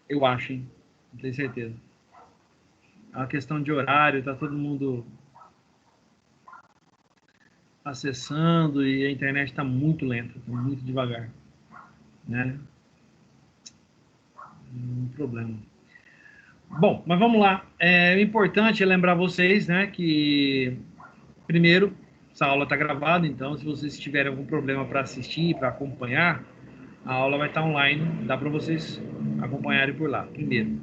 Eu acho, hein? Não tenho certeza. É uma questão de horário, tá todo mundo acessando e a internet está muito lenta, tá muito devagar, né? Um problema. Bom, mas vamos lá. O importante é lembrar vocês, né, que primeiro, essa aula está gravada, então se vocês tiverem algum problema para assistir, para acompanhar, a aula vai estar online, dá para vocês acompanharem por lá, primeiro.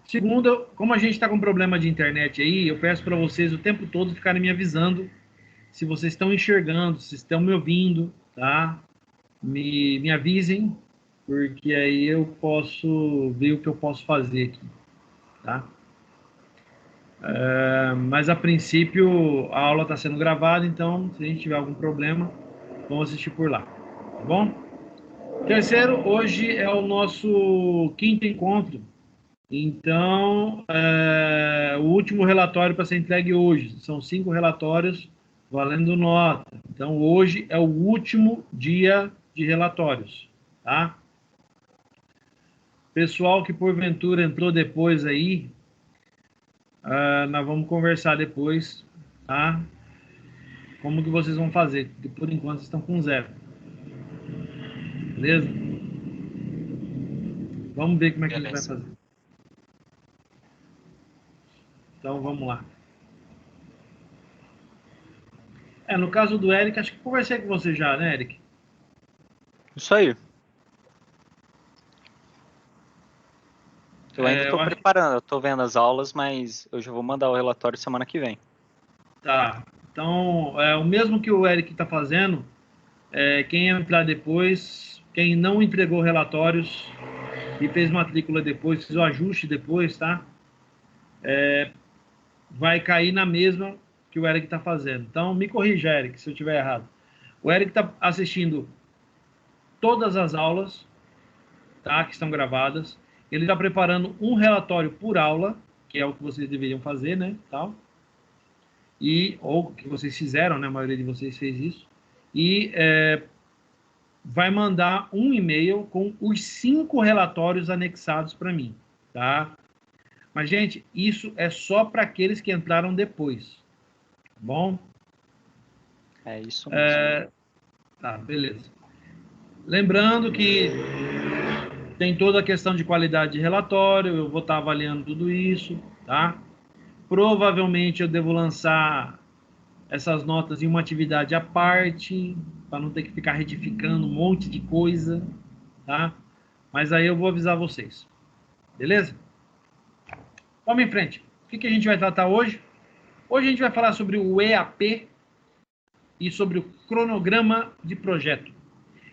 Segundo, como a gente está com problema de internet aí, eu peço para vocês o tempo todo ficarem me avisando se vocês estão enxergando, se estão me ouvindo, tá? Me avisem, porque aí eu posso ver o que eu posso fazer aqui, tá? Mas a princípio a aula está sendo gravada, então se a gente tiver algum problema, vamos assistir por lá, tá bom? Terceiro, hoje é o nosso quinto encontro, então o último relatório para ser entregue hoje, são 5 relatórios valendo nota, então hoje é o último dia de relatórios, tá? Pessoal que porventura entrou depois aí, nós vamos conversar depois, tá? Como que vocês vão fazer? Porque por enquanto vocês estão com 0. Beleza? Vamos ver como é que a gente vai Beleza. fazer. Então vamos lá. No caso do Eric, acho que conversei com você já, né, Eric? Isso aí. Eu ainda estou preparando, eu estou vendo as aulas, mas eu já vou mandar o relatório semana que vem. Tá. Então, o mesmo que o Eric está fazendo, quem entrar depois, quem não entregou relatórios e fez matrícula depois, fez o ajuste depois, tá? Vai cair na mesma que o Eric está fazendo. Então, me corrija, Eric, se eu estiver errado. O Eric está assistindo todas as aulas, tá, que estão gravadas. Ele está preparando um relatório por aula, que é o que vocês deveriam fazer, né, tal. Ou que vocês fizeram, né, a maioria de vocês fez isso. E vai mandar um e-mail com os 5 relatórios anexados para mim, tá? Mas, gente, isso é só para aqueles que entraram depois, tá bom? É isso mesmo. Tá, beleza. Lembrando que tem toda a questão de qualidade de relatório, eu vou estar avaliando tudo isso, tá? Provavelmente eu devo lançar essas notas em uma atividade à parte, para não ter que ficar retificando um monte de coisa, tá? Mas aí eu vou avisar vocês, beleza? Vamos em frente. O que a gente vai tratar hoje? Hoje a gente vai falar sobre o EAP e sobre o cronograma de projeto.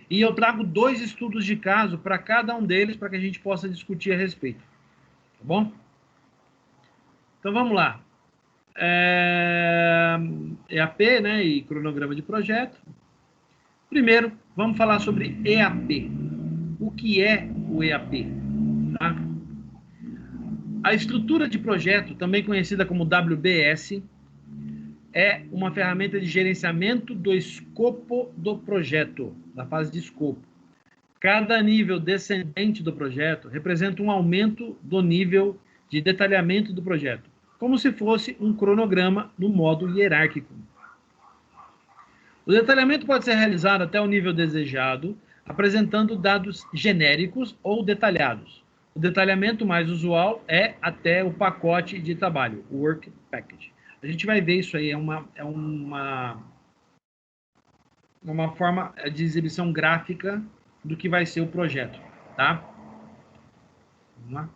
E eu trago 2 estudos de caso para cada um deles, para que a gente possa discutir a respeito. Tá bom? Então vamos lá. EAP, né, e cronograma de projeto. Primeiro, vamos falar sobre EAP. O que é o EAP? Tá? A estrutura de projeto, também conhecida como WBS, é uma ferramenta de gerenciamento do escopo do projeto, da fase de escopo. Cada nível descendente do projeto representa um aumento do nível de detalhamento do projeto, como se fosse um cronograma no modo hierárquico. O detalhamento pode ser realizado até o nível desejado, apresentando dados genéricos ou detalhados. O detalhamento mais usual é até o pacote de trabalho, o Work Package. A gente vai ver isso aí, é uma forma de exibição gráfica do que vai ser o projeto, tá? Vamos lá.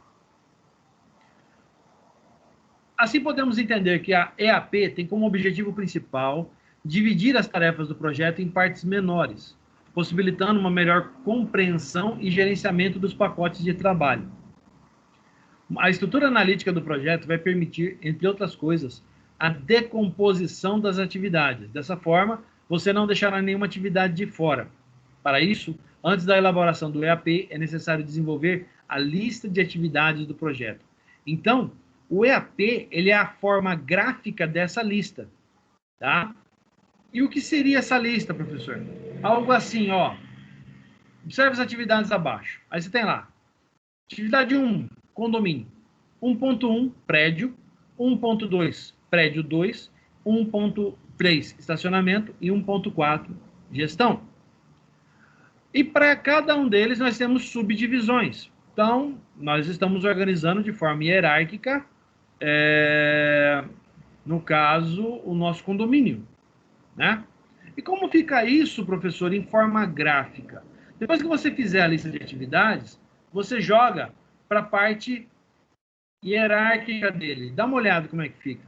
Assim, podemos entender que a EAP tem como objetivo principal dividir as tarefas do projeto em partes menores, possibilitando uma melhor compreensão e gerenciamento dos pacotes de trabalho. A estrutura analítica do projeto vai permitir, entre outras coisas, a decomposição das atividades. Dessa forma, você não deixará nenhuma atividade de fora. Para isso, antes da elaboração do EAP, é necessário desenvolver a lista de atividades do projeto. Então, o EAP, ele é a forma gráfica dessa lista, tá? E o que seria essa lista, professor? Algo assim, ó. Observe as atividades abaixo. Aí você tem lá Atividade 1, condomínio. 1.1, prédio. 1.2, prédio 2. 1.3, estacionamento. E 1.4, gestão. E para cada um deles nós temos subdivisões. Então, nós estamos organizando de forma hierárquica, no caso, o nosso condomínio, né? E como fica isso, professor, em forma gráfica? Depois que você fizer a lista de atividades, você joga para a parte hierárquica dele. Dá uma olhada como é que fica.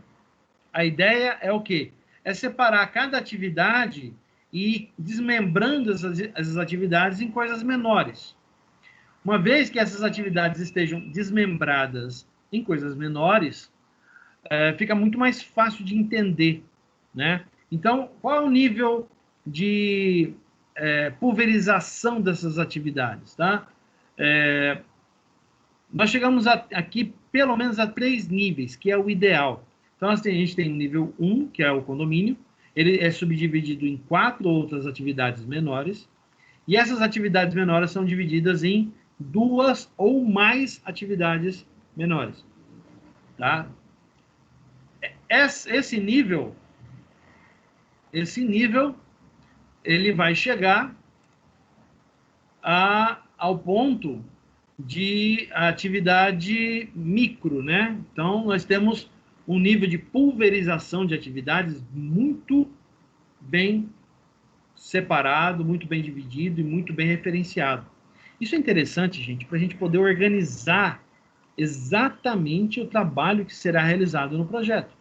A ideia é o quê? É separar cada atividade e ir desmembrando essas atividades em coisas menores. Uma vez que essas atividades estejam desmembradas em coisas menores, fica muito mais fácil de entender, né? Então, qual é o nível de pulverização dessas atividades, tá? Nós chegamos aqui, pelo menos, a 3 níveis, que é o ideal. Então, assim, a gente tem o nível 1, que é o condomínio. Ele é subdividido em 4 outras atividades menores. E essas atividades menores são divididas em 2 ou mais atividades menores, tá? Esse nível, ele vai chegar ao ponto de atividade micro, né? Então, nós temos um nível de pulverização de atividades muito bem separado, muito bem dividido e muito bem referenciado. Isso é interessante, gente, para a gente poder organizar exatamente o trabalho que será realizado no projeto.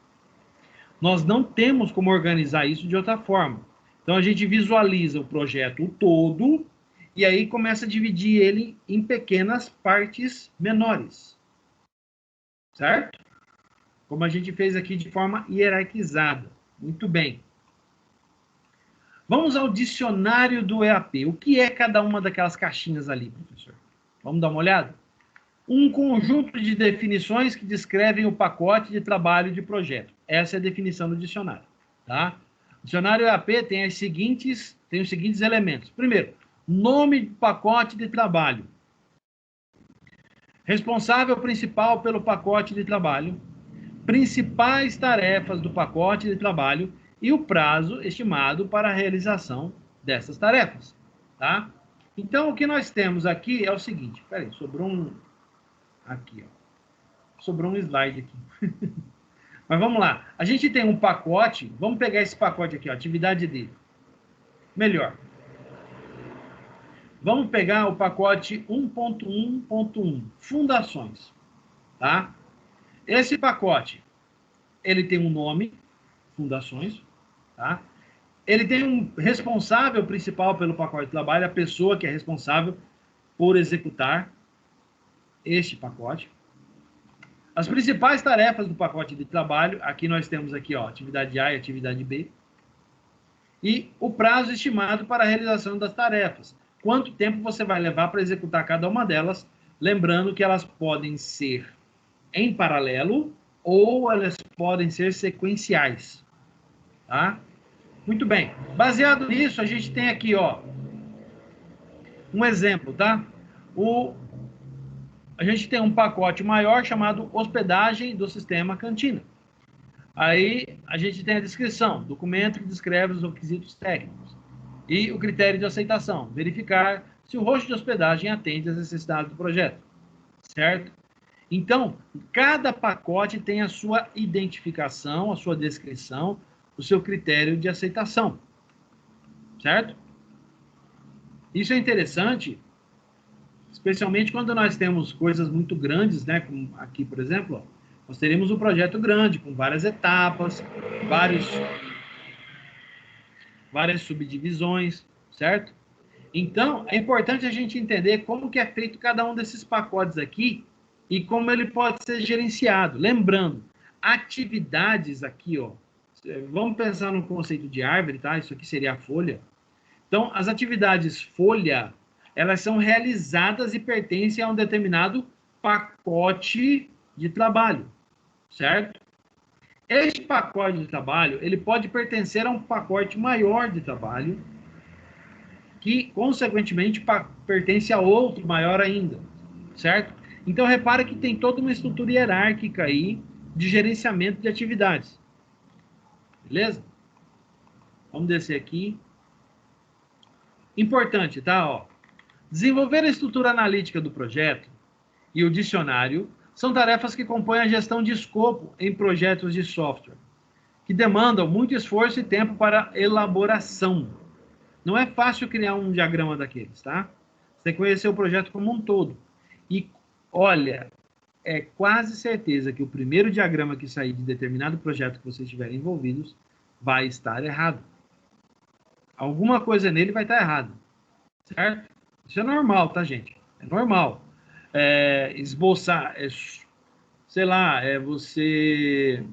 Nós não temos como organizar isso de outra forma. Então, a gente visualiza o projeto todo e aí começa a dividir ele em pequenas partes menores. Certo? Como a gente fez aqui de forma hierarquizada. Muito bem. Vamos ao dicionário do EAP. O que é cada uma daquelas caixinhas ali, professor? Vamos dar uma olhada? Um conjunto de definições que descrevem o pacote de trabalho de projeto. Essa é a definição do dicionário, tá? O dicionário EAP tem os seguintes elementos. Primeiro, nome do pacote de trabalho. Responsável principal pelo pacote de trabalho. Principais tarefas do pacote de trabalho e o prazo estimado para a realização dessas tarefas, tá? Então, o que nós temos aqui é o seguinte. Peraí, sobrou um... Aqui, ó. Sobrou um slide aqui. Mas vamos lá. A gente tem um pacote. Vamos pegar esse pacote aqui, ó, atividade D. Melhor. Vamos pegar o pacote 1.1.1, fundações, tá? Esse pacote, ele tem um nome, fundações, tá? Ele tem um responsável principal pelo pacote de trabalho, a pessoa que é responsável por executar este pacote. As principais tarefas do pacote de trabalho, aqui nós temos aqui, ó, atividade A e atividade B. E o prazo estimado para a realização das tarefas. Quanto tempo você vai levar para executar cada uma delas, lembrando que elas podem ser em paralelo ou elas podem ser sequenciais, tá? Muito bem. Baseado nisso, a gente tem aqui, ó, um exemplo, tá? A gente tem um pacote maior chamado hospedagem do sistema cantina. Aí a gente tem a descrição, documento que descreve os requisitos técnicos. E o critério de aceitação, verificar se o host de hospedagem atende às necessidades do projeto. Certo? Então, cada pacote tem a sua identificação, a sua descrição, o seu critério de aceitação. Certo? Isso é interessante, especialmente quando nós temos coisas muito grandes, né? Como aqui, por exemplo, ó, nós teremos um projeto grande, com várias etapas, várias subdivisões, certo? Então, é importante a gente entender como que é feito cada um desses pacotes aqui e como ele pode ser gerenciado. Lembrando, atividades aqui, ó, vamos pensar no conceito de árvore, tá? Isso aqui seria a folha. Então, as atividades folha, elas são realizadas e pertencem a um determinado pacote de trabalho, certo? Este pacote de trabalho, ele pode pertencer a um pacote maior de trabalho, que, consequentemente, pertence a outro maior ainda, certo? Então, repara que tem toda uma estrutura hierárquica aí de gerenciamento de atividades. Beleza? Vamos descer aqui. Importante, tá? Ó, desenvolver a estrutura analítica do projeto e o dicionário são tarefas que compõem a gestão de escopo em projetos de software, que demandam muito esforço e tempo para elaboração. Não é fácil criar um diagrama daqueles, tá? Você tem que conhecer o projeto como um todo. E, olha, é quase certeza que o primeiro diagrama que sair de determinado projeto que vocês estiverem envolvidos vai estar errado. Alguma coisa nele vai estar errada, certo? Isso é normal, tá, gente? É normal. Esboçar, sei lá, você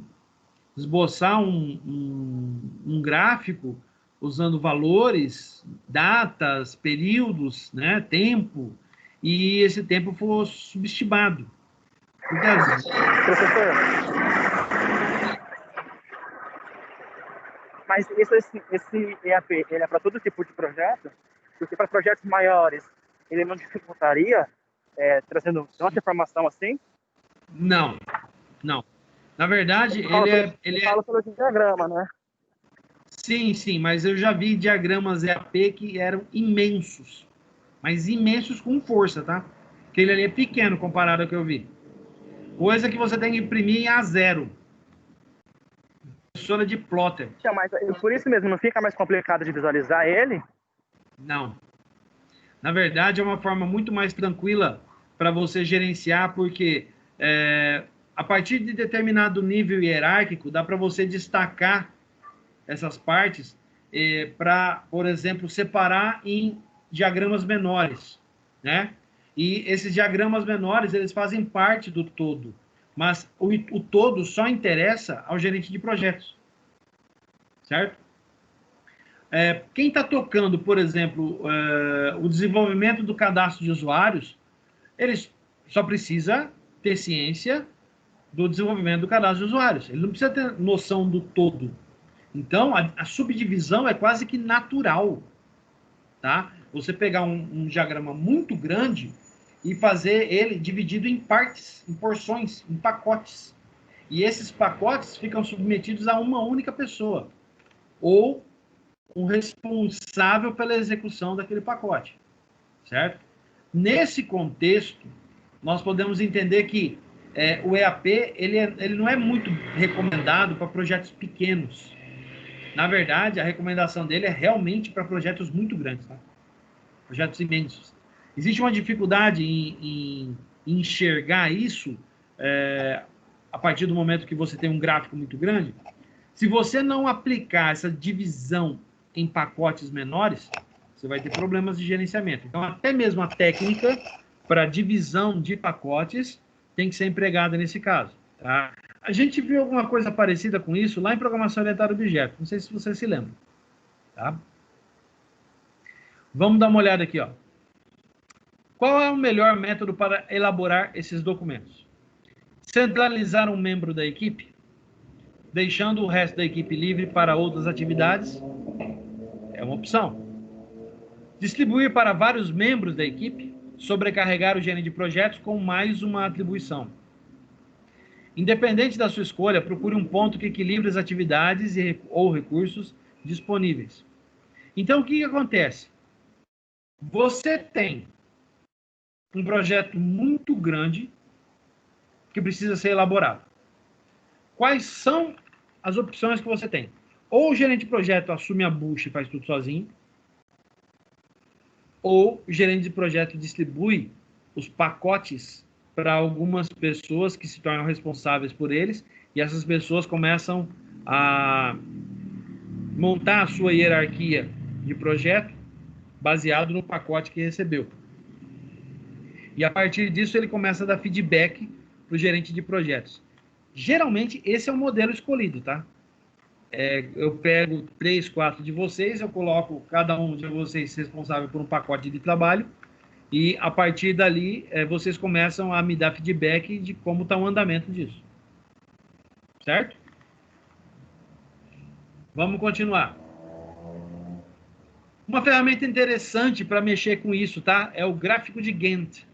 esboçar um gráfico usando valores, datas, períodos, né, tempo, e esse tempo for subestimado. Porque às vezes... Professor, mas esse EAP, ele é para todo tipo de projeto? Porque para projetos maiores, ele não dificultaria, trazendo tanta informação assim? Não, não. Na verdade, ele fala pelo diagrama, né? Sim, mas eu já vi diagramas EAP que eram imensos, mas imensos com força, tá? Aquele ali é pequeno comparado ao que eu vi. Coisa que você tem que imprimir em A0. Impressora de plotter. Mas por isso mesmo, não fica mais complicado de visualizar ele? Não. Na verdade, é uma forma muito mais tranquila para você gerenciar, porque a partir de determinado nível hierárquico, dá para você destacar essas partes para, por exemplo, separar em diagramas menores, né? E esses diagramas menores, eles fazem parte do todo, mas o todo só interessa ao gerente de projetos, certo? Quem está tocando, por exemplo, o desenvolvimento do cadastro de usuários, eles só precisa ter ciência do desenvolvimento do cadastro de usuários. Ele não precisa ter noção do todo. Então, a subdivisão é quase que natural, tá? Você pegar um diagrama muito grande e fazer ele dividido em partes, em porções, em pacotes. E esses pacotes ficam submetidos a uma única pessoa, ou o responsável pela execução daquele pacote, certo? Nesse contexto, nós podemos entender que o EAP ele não é muito recomendado para projetos pequenos. Na verdade, a recomendação dele é realmente para projetos muito grandes, tá? Projetos imensos. Existe uma dificuldade em enxergar isso a partir do momento que você tem um gráfico muito grande. Se você não aplicar essa divisão em pacotes menores, você vai ter problemas de gerenciamento. Então, até mesmo a técnica para divisão de pacotes tem que ser empregada nesse caso, tá? A gente viu alguma coisa parecida com isso lá em programação orientada a objetos. Não sei se você se lembra, tá? Vamos dar uma olhada aqui, ó. Qual é o melhor método para elaborar esses documentos? Centralizar um membro da equipe, deixando o resto da equipe livre para outras atividades, é uma opção. Distribuir para vários membros da equipe, sobrecarregar o gerente de projetos com mais uma atribuição. Independente da sua escolha, procure um ponto que equilibre as atividades ou recursos disponíveis. Então, o que acontece? Você tem um projeto muito grande que precisa ser elaborado. Quais são as opções que você tem? Ou o gerente de projeto assume a bucha e faz tudo sozinho, ou o gerente de projeto distribui os pacotes para algumas pessoas que se tornam responsáveis por eles, e essas pessoas começam a montar a sua hierarquia de projeto baseado no pacote que recebeu. E a partir disso ele começa a dar feedback para o gerente de projetos. Geralmente esse é o modelo escolhido, tá? Eu pego 3, 4 de vocês, eu coloco cada um de vocês responsável por um pacote de trabalho, e a partir dali vocês começam a me dar feedback de como está o andamento disso. Certo? Vamos continuar. Uma ferramenta interessante para mexer com isso, tá? É o gráfico de Gantt.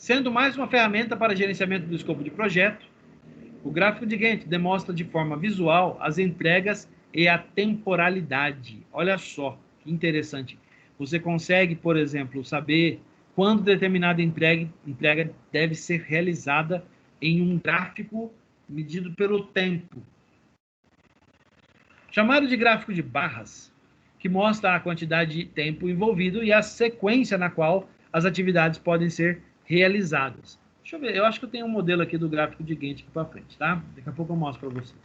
Sendo mais uma ferramenta para gerenciamento do escopo de projeto, o gráfico de Gantt demonstra de forma visual as entregas e a temporalidade. Olha só, que interessante. Você consegue, por exemplo, saber quando determinada entrega deve ser realizada em um gráfico medido pelo tempo. Chamado de gráfico de barras, que mostra a quantidade de tempo envolvido e a sequência na qual as atividades podem ser realizadas. Deixa eu ver, eu acho que eu tenho um modelo aqui do gráfico de Gantt aqui para frente, tá? Daqui a pouco eu mostro para vocês.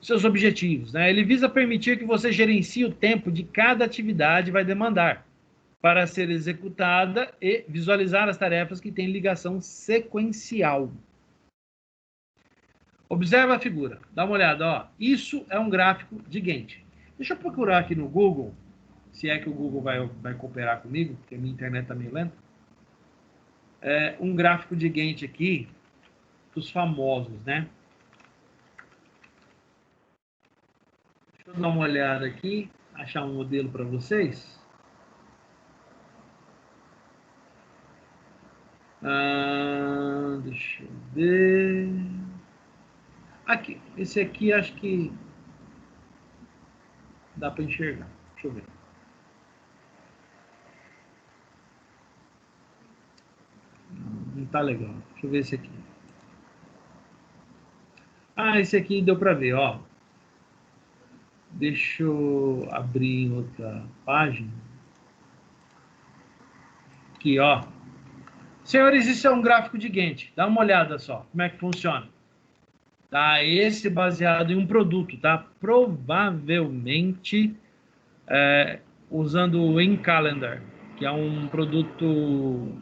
Seus objetivos, né? Ele visa permitir que você gerencie o tempo de cada atividade vai demandar para ser executada e visualizar as tarefas que têm ligação sequencial. Observa a figura, dá uma olhada, ó. Isso é um gráfico de Gantt. Deixa eu procurar aqui no Google, se é que o Google vai cooperar comigo, porque a minha internet está meio lenta. Um gráfico de Gantt aqui, dos famosos, né? Deixa eu dar uma olhada aqui, achar um modelo para vocês. Deixa eu ver. Aqui, esse aqui acho que dá para enxergar. Deixa eu ver. Não tá legal. Deixa eu ver esse aqui. Esse aqui deu para ver, ó. Deixa eu abrir outra página. Aqui, ó. Senhores, isso é um gráfico de Gantt. Dá uma olhada só, como é que funciona. Tá, esse baseado em um produto, tá? Provavelmente usando o InCalendar, que é um produto...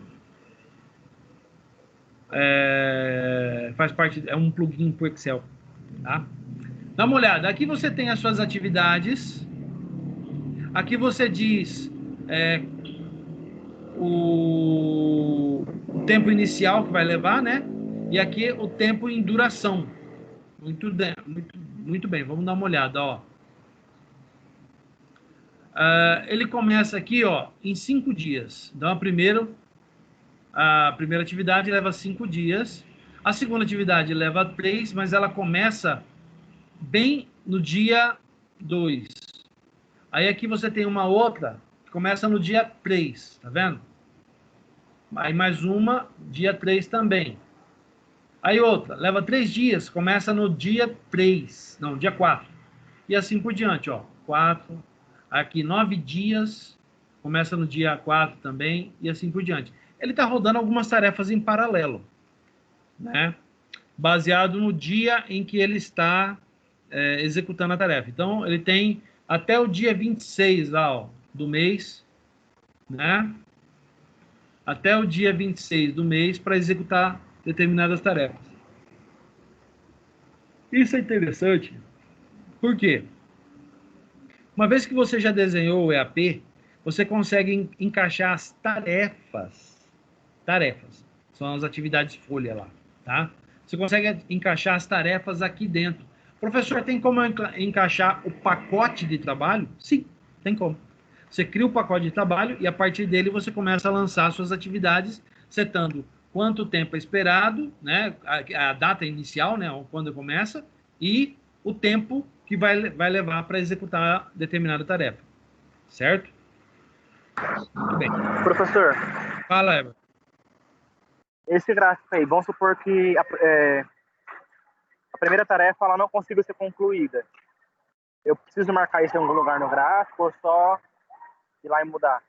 faz parte, é um plugin para o Excel, tá? Dá uma olhada. Aqui você tem as suas atividades. Aqui você diz o tempo inicial que vai levar, né? E aqui o tempo em duração. Muito bem. Vamos dar uma olhada, ó. Ele começa aqui, ó, em 5 dias. Então, a primeira atividade leva 5 dias. A segunda atividade leva 3, mas ela começa bem no dia 2. Aí aqui você tem uma outra que começa no dia 3, tá vendo? Aí mais uma, dia 3 também. Aí outra, leva 3 dias, começa no dia 3, não, dia 4. E assim por diante, ó. 4, aqui 9 dias, começa no dia 4 também, e assim por diante. Ele está rodando algumas tarefas em paralelo, né? Baseado no dia em que ele está executando a tarefa. Então, ele tem até o dia 26 lá, ó, do mês, né? Até o dia 26 do mês para executar determinadas tarefas. Isso é interessante. Por quê? Uma vez que você já desenhou o EAP, você consegue encaixar as tarefas. Tarefas. São as atividades folha lá, tá? Você consegue encaixar as tarefas aqui dentro. Professor, tem como encaixar o pacote de trabalho? Sim, tem como. Você cria o pacote de trabalho e a partir dele você começa a lançar suas atividades, setando quanto tempo é esperado, né? A data inicial, né? Quando começa, e o tempo que vai levar para executar determinada tarefa. Certo? Muito bem. Professor, Fala, Eber. esse gráfico aí, vamos supor que a primeira tarefa ela não conseguiu ser concluída. Eu preciso marcar isso em algum lugar no gráfico ou só ir lá e mudar?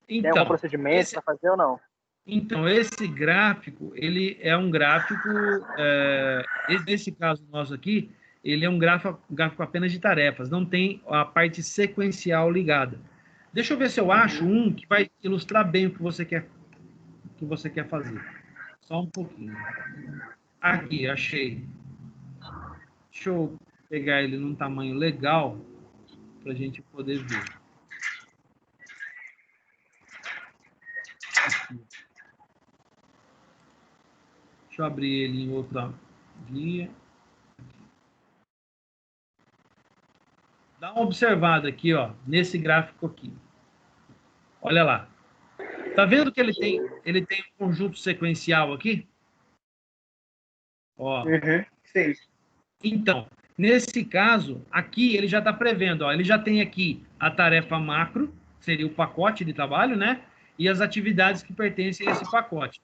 Tem algum procedimento para fazer ou não? Então, esse gráfico, ele é um gráfico, nesse caso nosso aqui, ele é um gráfico apenas de tarefas, não tem a parte sequencial ligada. Deixa eu ver se eu acho um que vai ilustrar bem o que você quer fazer. Só um pouquinho. Aqui, achei. Deixa eu pegar ele num tamanho legal para a gente poder ver. Aqui. Deixa eu abrir ele em outra guia. Dá uma observada aqui, ó, nesse gráfico aqui. Olha lá. Tá vendo que ele tem um conjunto sequencial aqui? Ó. Sim. Então, nesse caso, aqui ele já está prevendo, ó, ele já tem aqui a tarefa macro, seria o pacote de trabalho, né? E as atividades que pertencem a esse pacote.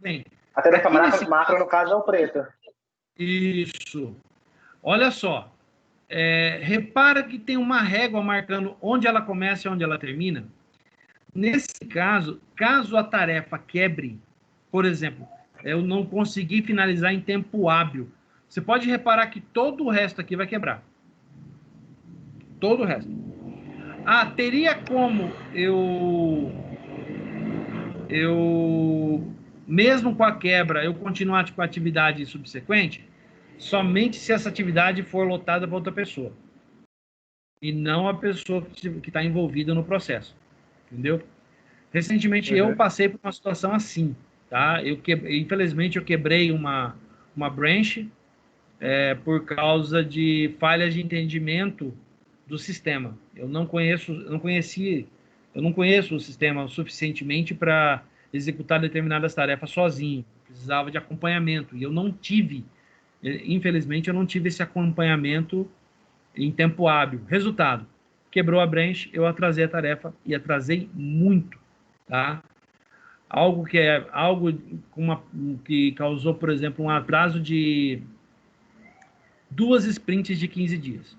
Bem, A tarefa nesse... macro, no caso, é o preto. Isso. Olha só. Repara que tem uma régua marcando onde ela começa e onde ela termina. Nesse caso, caso a tarefa quebre, por exemplo, eu não consegui finalizar em tempo hábil, você pode reparar que todo o resto aqui vai quebrar. Todo o resto. Ah, teria como mesmo com a quebra, eu continuar com a atividade subsequente? Somente se essa atividade for lotada para outra pessoa. E não a pessoa que está envolvida no processo. Entendeu? Recentemente eu passei por uma situação assim, tá? Infelizmente eu quebrei uma branch por causa de falhas de entendimento do sistema. Eu não conheço o sistema suficientemente para executar determinadas tarefas sozinho. Precisava de acompanhamento e eu não tive, infelizmente eu não tive esse acompanhamento em tempo hábil. Resultado, quebrou a branch, eu atrasei a tarefa e atrasei muito, tá? Algo que causou, por exemplo, um atraso de 2 sprints de 15 dias.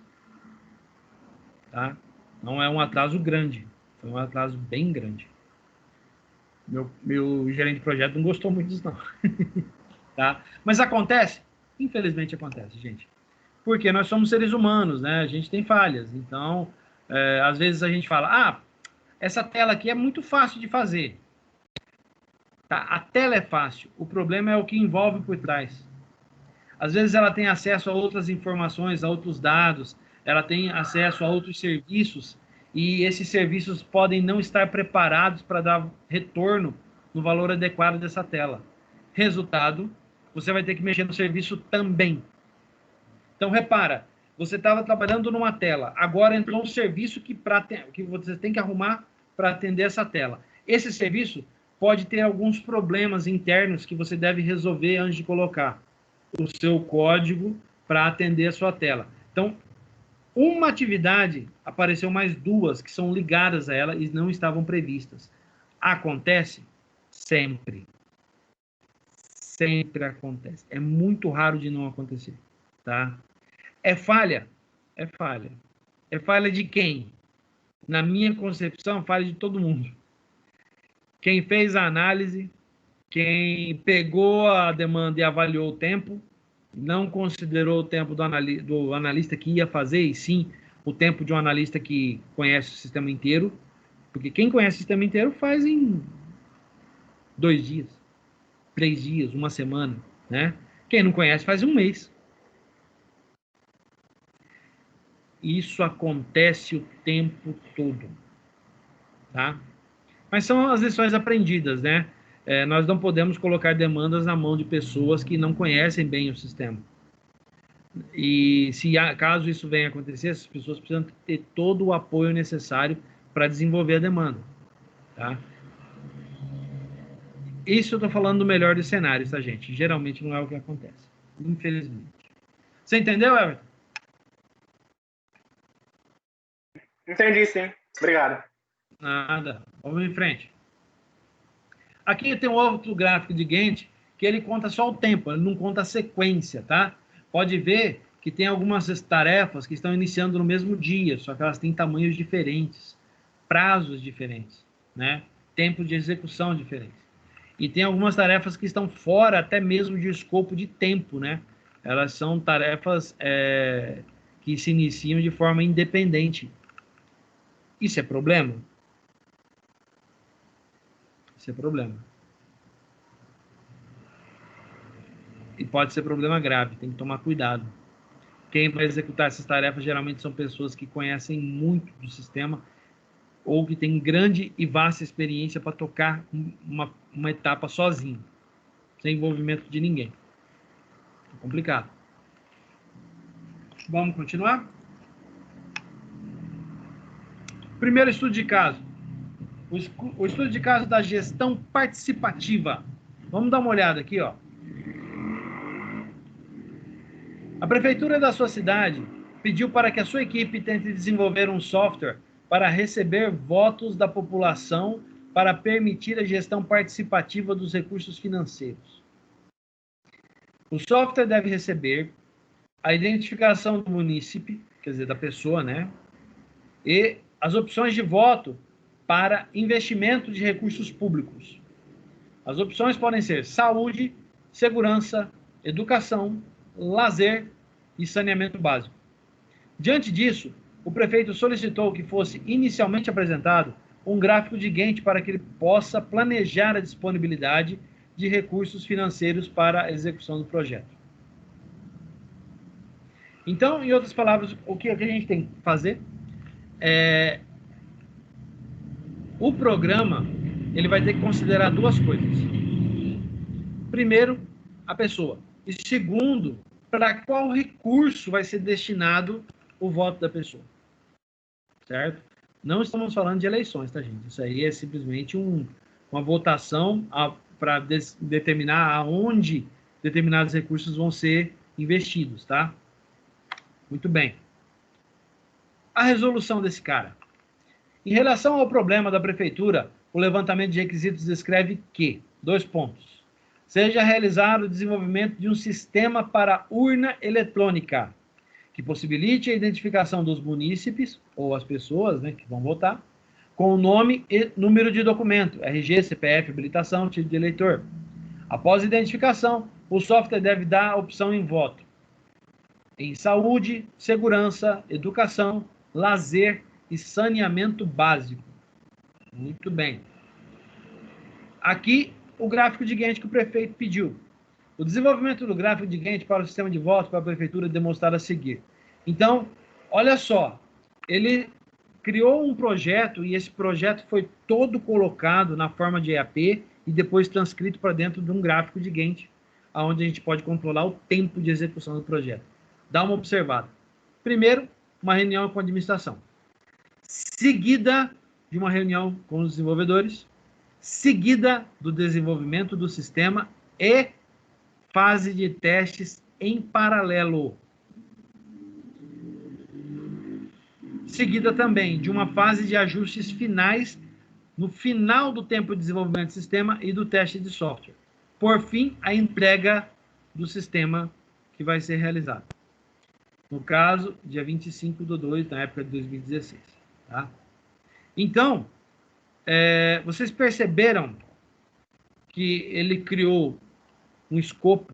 Tá? Não é um atraso grande, foi um atraso bem grande. Meu gerente de projeto não gostou muito disso, não. Tá? Mas acontece? Infelizmente acontece, gente. Porque nós somos seres humanos, né? A gente tem falhas. Então, às vezes a gente fala, essa tela aqui é muito fácil de fazer. Tá? A tela é fácil, o problema é o que envolve por trás. Às vezes ela tem acesso a outras informações, a outros dados, ela tem acesso a outros serviços, e esses serviços podem não estar preparados para dar retorno no valor adequado dessa tela. Resultado, você vai ter que mexer no serviço também. Então, repara, você estava trabalhando numa tela, agora entrou um serviço que você tem que arrumar para atender essa tela. Esse serviço pode ter alguns problemas internos que você deve resolver antes de colocar o seu código para atender a sua tela. Então, uma atividade, apareceu mais 2 que são ligadas a ela e não estavam previstas. Acontece? Sempre. Sempre acontece. É muito raro de não acontecer, tá? É falha? É falha. É falha de quem? Na minha concepção, falha de todo mundo. Quem fez a análise, quem pegou a demanda e avaliou o tempo, não considerou o tempo do analista que ia fazer, e sim o tempo de um analista que conhece o sistema inteiro, porque quem conhece o sistema inteiro faz em 2 dias, 3 dias, uma semana, né? Quem não conhece faz em 1 mês. Isso acontece o tempo todo, tá? Mas são as lições aprendidas, né? Nós não podemos colocar demandas na mão de pessoas que não conhecem bem o sistema. E caso isso venha a acontecer, essas pessoas precisam ter todo o apoio necessário para desenvolver a demanda, tá? Isso eu estou falando do melhor dos cenários, tá, gente? Geralmente não é o que acontece, infelizmente. Você entendeu, Everton? Entendi, sim. Obrigado. Nada. Vamos em frente. Aqui tem um outro gráfico de Gantt que ele conta só o tempo, ele não conta a sequência, tá? Pode ver que tem algumas tarefas que estão iniciando no mesmo dia, só que elas têm tamanhos diferentes, prazos diferentes, né? Tempos de execução diferentes. E tem algumas tarefas que estão fora até mesmo de escopo de tempo, né? Elas são tarefas que se iniciam de forma independente. Isso é problema? Isso é problema. E pode ser problema grave, tem que tomar cuidado. Quem vai executar essas tarefas geralmente são pessoas que conhecem muito do sistema ou que têm grande e vasta experiência para tocar uma etapa sozinho, sem envolvimento de ninguém. É complicado. Vamos continuar? Primeiro estudo de caso. O estudo de caso da gestão participativa. Vamos dar uma olhada aqui, ó. A prefeitura da sua cidade pediu para que a sua equipe tente desenvolver um software para receber votos da população para permitir a gestão participativa dos recursos financeiros. O software deve receber a identificação do munícipe, quer dizer, da pessoa, né? E as opções de voto para investimento de recursos públicos. As opções podem ser saúde, segurança, educação, lazer e saneamento básico. Diante disso, o prefeito solicitou que fosse inicialmente apresentado um gráfico de Gantt para que ele possa planejar a disponibilidade de recursos financeiros para a execução do projeto. Então, em outras palavras, o que a gente tem que fazer é... O programa, ele vai ter que considerar duas coisas. Primeiro, a pessoa. E segundo, para qual recurso vai ser destinado o voto da pessoa. Certo? Não estamos falando de eleições, tá, gente? Isso aí é simplesmente uma votação para determinar aonde determinados recursos vão ser investidos, tá? Muito bem. A resolução desse cara. Em relação ao problema da prefeitura, o levantamento de requisitos descreve que, 2 pontos, seja realizado o desenvolvimento de um sistema para urna eletrônica, que possibilite a identificação dos munícipes, ou as pessoas, né, que vão votar, com o nome e número de documento, RG, CPF, habilitação, título de eleitor. Após a identificação, o software deve dar a opção em voto em saúde, segurança, educação, lazer e saneamento básico. Muito bem. Aqui, o gráfico de Gantt que o prefeito pediu. O desenvolvimento do gráfico de Gantt para o sistema de votos para a prefeitura demonstrar a seguir. Então, olha só, ele criou um projeto e esse projeto foi todo colocado na forma de EAP e depois transcrito para dentro de um gráfico de Gantt, onde a gente pode controlar o tempo de execução do projeto. Dá uma observada. Primeiro, uma reunião com a administração. Seguida de uma reunião com os desenvolvedores. Seguida do desenvolvimento do sistema e fase de testes em paralelo. Seguida também de uma fase de ajustes finais no final do tempo de desenvolvimento do sistema e do teste de software. Por fim, a entrega do sistema que vai ser realizado. No caso, dia 25/2, na época de 2016. Tá? Então, vocês perceberam que ele criou um escopo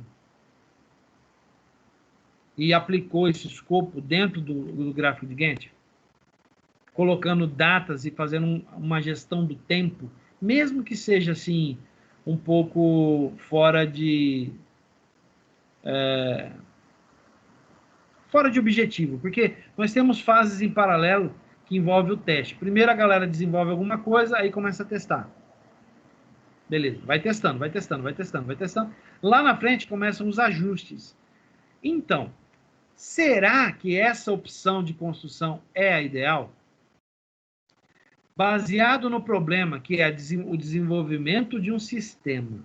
e aplicou esse escopo dentro do gráfico de Gantt, colocando datas e fazendo uma gestão do tempo, mesmo que seja assim um pouco fora de objetivo, porque nós temos fases em paralelo que envolvem o teste. Primeiro a galera desenvolve alguma coisa, aí começa a testar. Beleza, vai testando, vai testando, vai testando, vai testando. Lá na frente começam os ajustes. Então, será que essa opção de construção é a ideal? Baseado no problema que é o desenvolvimento de um sistema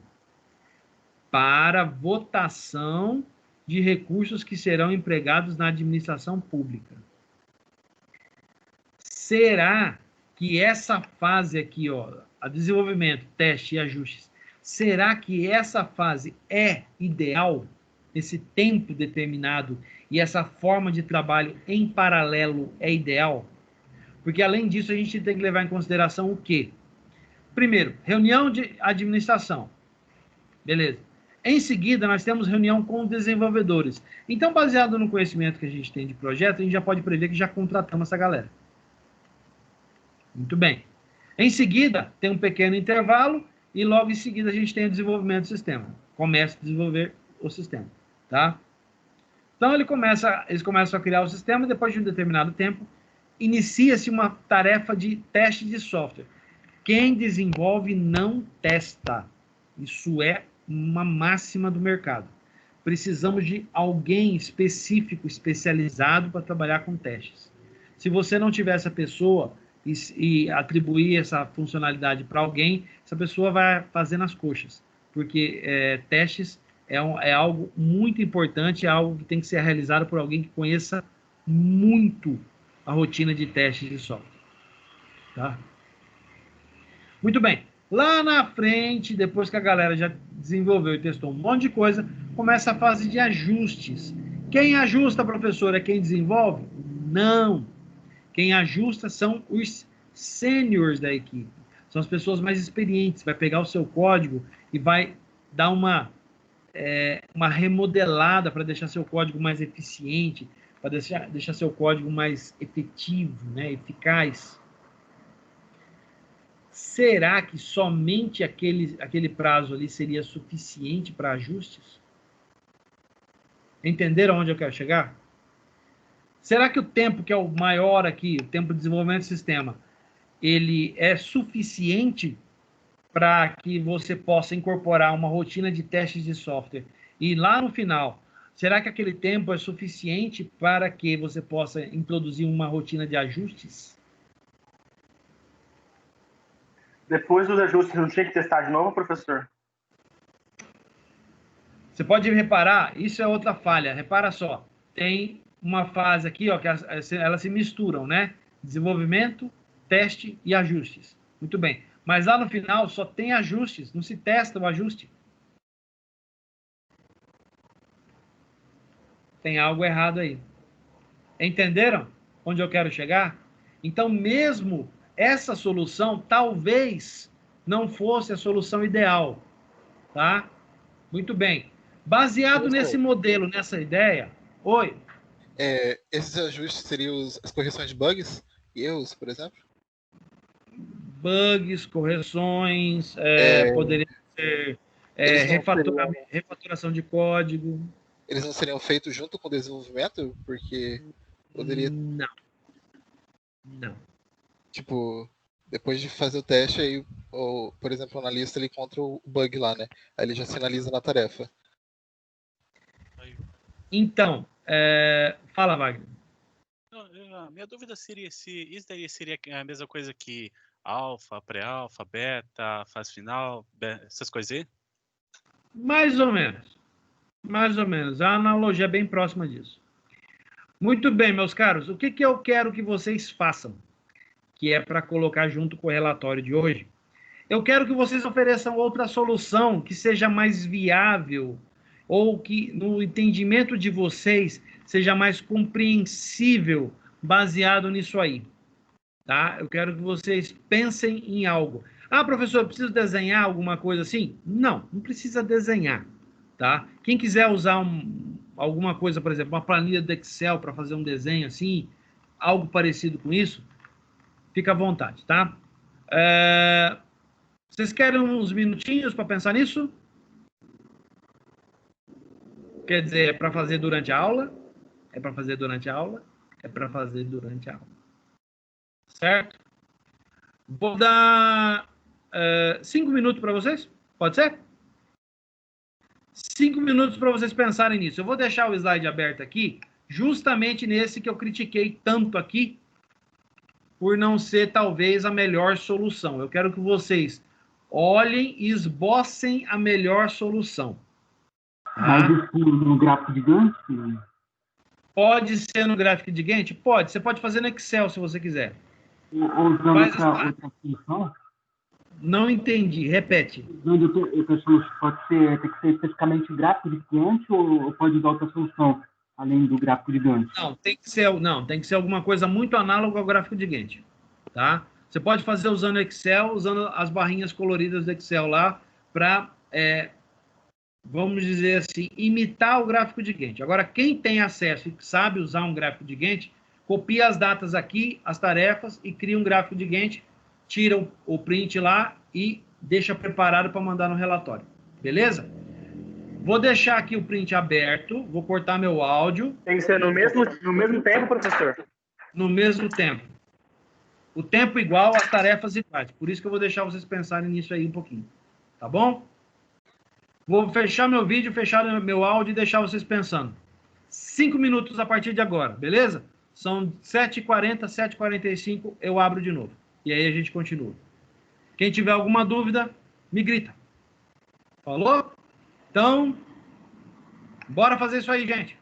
para votação de recursos que serão empregados na administração pública. Será que essa fase aqui, ó, a desenvolvimento, teste e ajustes, será que essa fase é ideal? Esse tempo determinado e essa forma de trabalho em paralelo é ideal? Porque, além disso, a gente tem que levar em consideração o quê? Primeiro, reunião de administração. Beleza. Em seguida, nós temos reunião com desenvolvedores. Então, baseado no conhecimento que a gente tem de projeto, a gente já pode prever que já contratamos essa galera. Muito bem. Em seguida, tem um pequeno intervalo e logo em seguida a gente tem o desenvolvimento do sistema. Começa a desenvolver o sistema, tá? Então, eles começam a criar o sistema e depois de um determinado tempo, inicia-se uma tarefa de teste de software. Quem desenvolve não testa. Isso é uma máxima do mercado. Precisamos de alguém específico, especializado para trabalhar com testes. Se você não tiver essa pessoa, e atribuir essa funcionalidade para alguém, essa pessoa vai fazer nas coxas, porque testes é algo muito importante, é algo que tem que ser realizado por alguém que conheça muito a rotina de testes de software. Tá? Muito bem. Lá na frente, depois que a galera já desenvolveu e testou um monte de coisa, começa a fase de ajustes. Quem ajusta, professor, é quem desenvolve? Não. Quem ajusta são os sêniors da equipe. São as pessoas mais experientes. Vai pegar o seu código e vai dar uma remodelada para deixar seu código mais eficiente, para deixar seu código mais efetivo, né, eficaz. Será que somente aquele prazo ali seria suficiente para ajustes? Entenderam onde eu quero chegar? Será que o tempo que é o maior aqui, o tempo de desenvolvimento do sistema, ele é suficiente para que você possa incorporar uma rotina de testes de software? E lá no final, será que aquele tempo é suficiente para que você possa introduzir uma rotina de ajustes? Depois dos ajustes, não tinha que testar de novo, professor? Você pode reparar, isso é outra falha. Repara só, tem uma fase aqui, ó, que elas se misturam, né? Desenvolvimento, teste e ajustes. Muito bem. Mas lá no final só tem ajustes, não se testa o ajuste. Tem algo errado aí. Entenderam onde eu quero chegar? Então, mesmo essa solução talvez não fosse a solução ideal, tá? Muito bem. Baseado nesse modelo, nessa ideia... Oi? Esses ajustes seriam as correções de bugs e erros, por exemplo? Bugs, correções, poderia ser refatoração de código. Eles não seriam feitos junto com o desenvolvimento? Porque poderia... Não. Tipo, depois de fazer o teste, aí, por exemplo, o analista ele encontra o bug lá, né? Aí ele já sinaliza na tarefa. Então, fala, Wagner. A minha dúvida seria se isso daí seria a mesma coisa que alfa, pré-alfa, beta, fase final, essas coisas aí? Mais ou menos. Mais ou menos. A analogia é bem próxima disso. Muito bem, meus caros. O que eu quero que vocês façam? Que é para colocar junto com o relatório de hoje. Eu quero que vocês ofereçam outra solução que seja mais viável ou que, no entendimento de vocês, seja mais compreensível baseado nisso aí. Tá? Eu quero que vocês pensem em algo. Ah, professor, eu preciso desenhar alguma coisa assim? Não precisa desenhar. Tá? Quem quiser usar alguma coisa, por exemplo, uma planilha do Excel para fazer um desenho assim, algo parecido com isso, fica à vontade, tá? Vocês querem uns minutinhos para pensar nisso? Quer dizer, é para fazer durante a aula? É para fazer durante a aula? É para fazer durante a aula. Certo? Vou dar 5 minutos para vocês? Pode ser? 5 minutos para vocês pensarem nisso. Eu vou deixar o slide aberto aqui, justamente nesse que eu critiquei tanto aqui, por não ser, talvez, a melhor solução. Eu quero que vocês olhem e esbocem a melhor solução. Mas isso no gráfico de Gantt? Pode ser no gráfico de Gantt? Pode. Você pode fazer no Excel, se você quiser. Usando outra solução? Não entendi. Repete. Outra solução pode ser, tem que ser especificamente gráfico de Gantt ou pode usar outra solução, além do gráfico de Gantt? Tem que ser alguma coisa muito análoga ao gráfico de Gantt. Tá? Você pode fazer usando Excel, usando as barrinhas coloridas do Excel lá, para, vamos dizer assim, imitar o gráfico de Gantt. Agora, quem tem acesso e sabe usar um gráfico de Gantt, copia as datas aqui, as tarefas, e cria um gráfico de Gantt, tira o print lá e deixa preparado para mandar no relatório. Beleza? Vou deixar aqui o print aberto, vou cortar meu áudio. Tem que ser no mesmo tempo, professor? No mesmo tempo. O tempo igual, as tarefas iguais. Por isso que eu vou deixar vocês pensarem nisso aí um pouquinho. Tá bom? Vou fechar meu vídeo, fechar meu áudio e deixar vocês pensando. 5 minutos a partir de agora, beleza? São 7h40, 7h45, eu abro de novo. e aí a gente continua. Quem tiver alguma dúvida, me grita. Falou? Então, bora fazer isso aí, gente.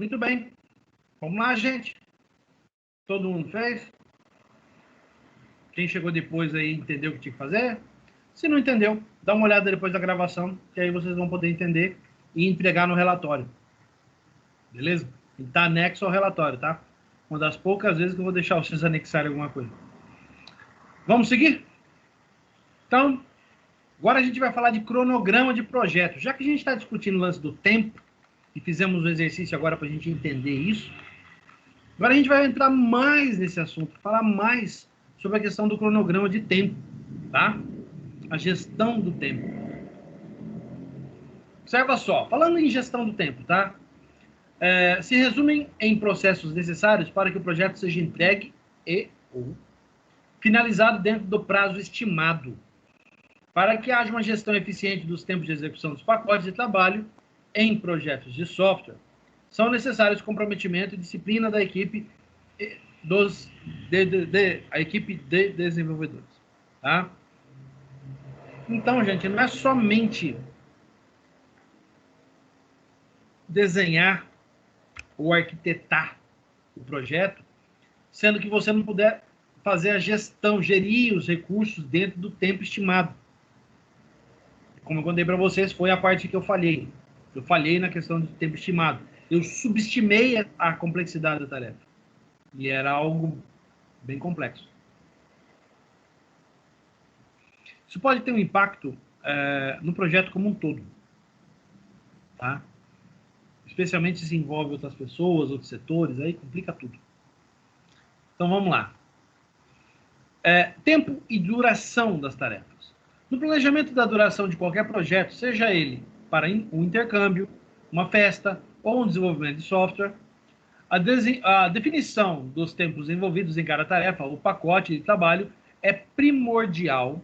Muito bem. Vamos lá, gente. Todo mundo fez? Quem chegou depois aí entendeu o que tinha que fazer? Se não entendeu, dá uma olhada depois da gravação, que aí vocês vão poder entender e entregar no relatório. Beleza? Ele está anexo ao relatório, tá? Uma das poucas vezes que eu vou deixar vocês anexarem alguma coisa. Vamos seguir? Então, agora a gente vai falar de cronograma de projeto. Já que a gente está discutindo o lance do tempo, e fizemos um exercício agora para a gente entender isso, agora a gente vai entrar mais nesse assunto, falar mais sobre a questão do cronograma de tempo, tá? A gestão do tempo. Observa só, falando em gestão do tempo, tá? Se resumem em processos necessários para que o projeto seja entregue ou finalizado dentro do prazo estimado. Para que haja uma gestão eficiente dos tempos de execução dos pacotes de trabalho em projetos de software, são necessários comprometimento e disciplina da equipe de desenvolvedores. Tá? Então, gente, não é somente desenhar ou arquitetar o projeto, sendo que você não puder fazer a gestão, gerir os recursos dentro do tempo estimado. Como eu contei para vocês, foi a parte que eu falhei. Eu falhei na questão do tempo estimado. Eu subestimei a complexidade da tarefa. E era algo bem complexo. Isso pode ter um impacto no projeto como um todo. Tá? Especialmente se envolve outras pessoas, outros setores, aí complica tudo. Então vamos lá. Tempo e duração das tarefas. No planejamento da duração de qualquer projeto, seja ele para um intercâmbio, uma festa ou um desenvolvimento de software, a definição dos tempos envolvidos em cada tarefa, o pacote de trabalho, é primordial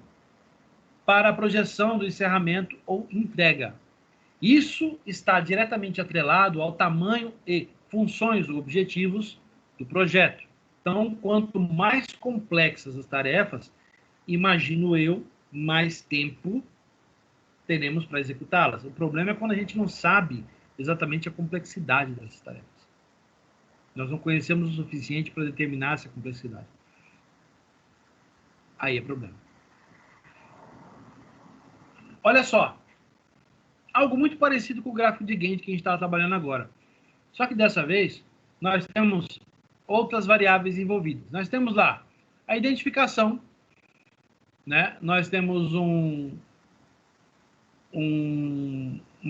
para a projeção do encerramento ou entrega. Isso está diretamente atrelado ao tamanho e funções ou objetivos do projeto. Então, quanto mais complexas as tarefas, imagino eu, mais tempo teremos para executá-las. O problema é quando a gente não sabe exatamente a complexidade dessas tarefas. Nós não conhecemos o suficiente para determinar essa complexidade. Aí é problema. Olha só. Algo muito parecido com o gráfico de Gantt que a gente estava trabalhando agora. Só que dessa vez, nós temos outras variáveis envolvidas. Nós temos lá a identificação, né? Nós temos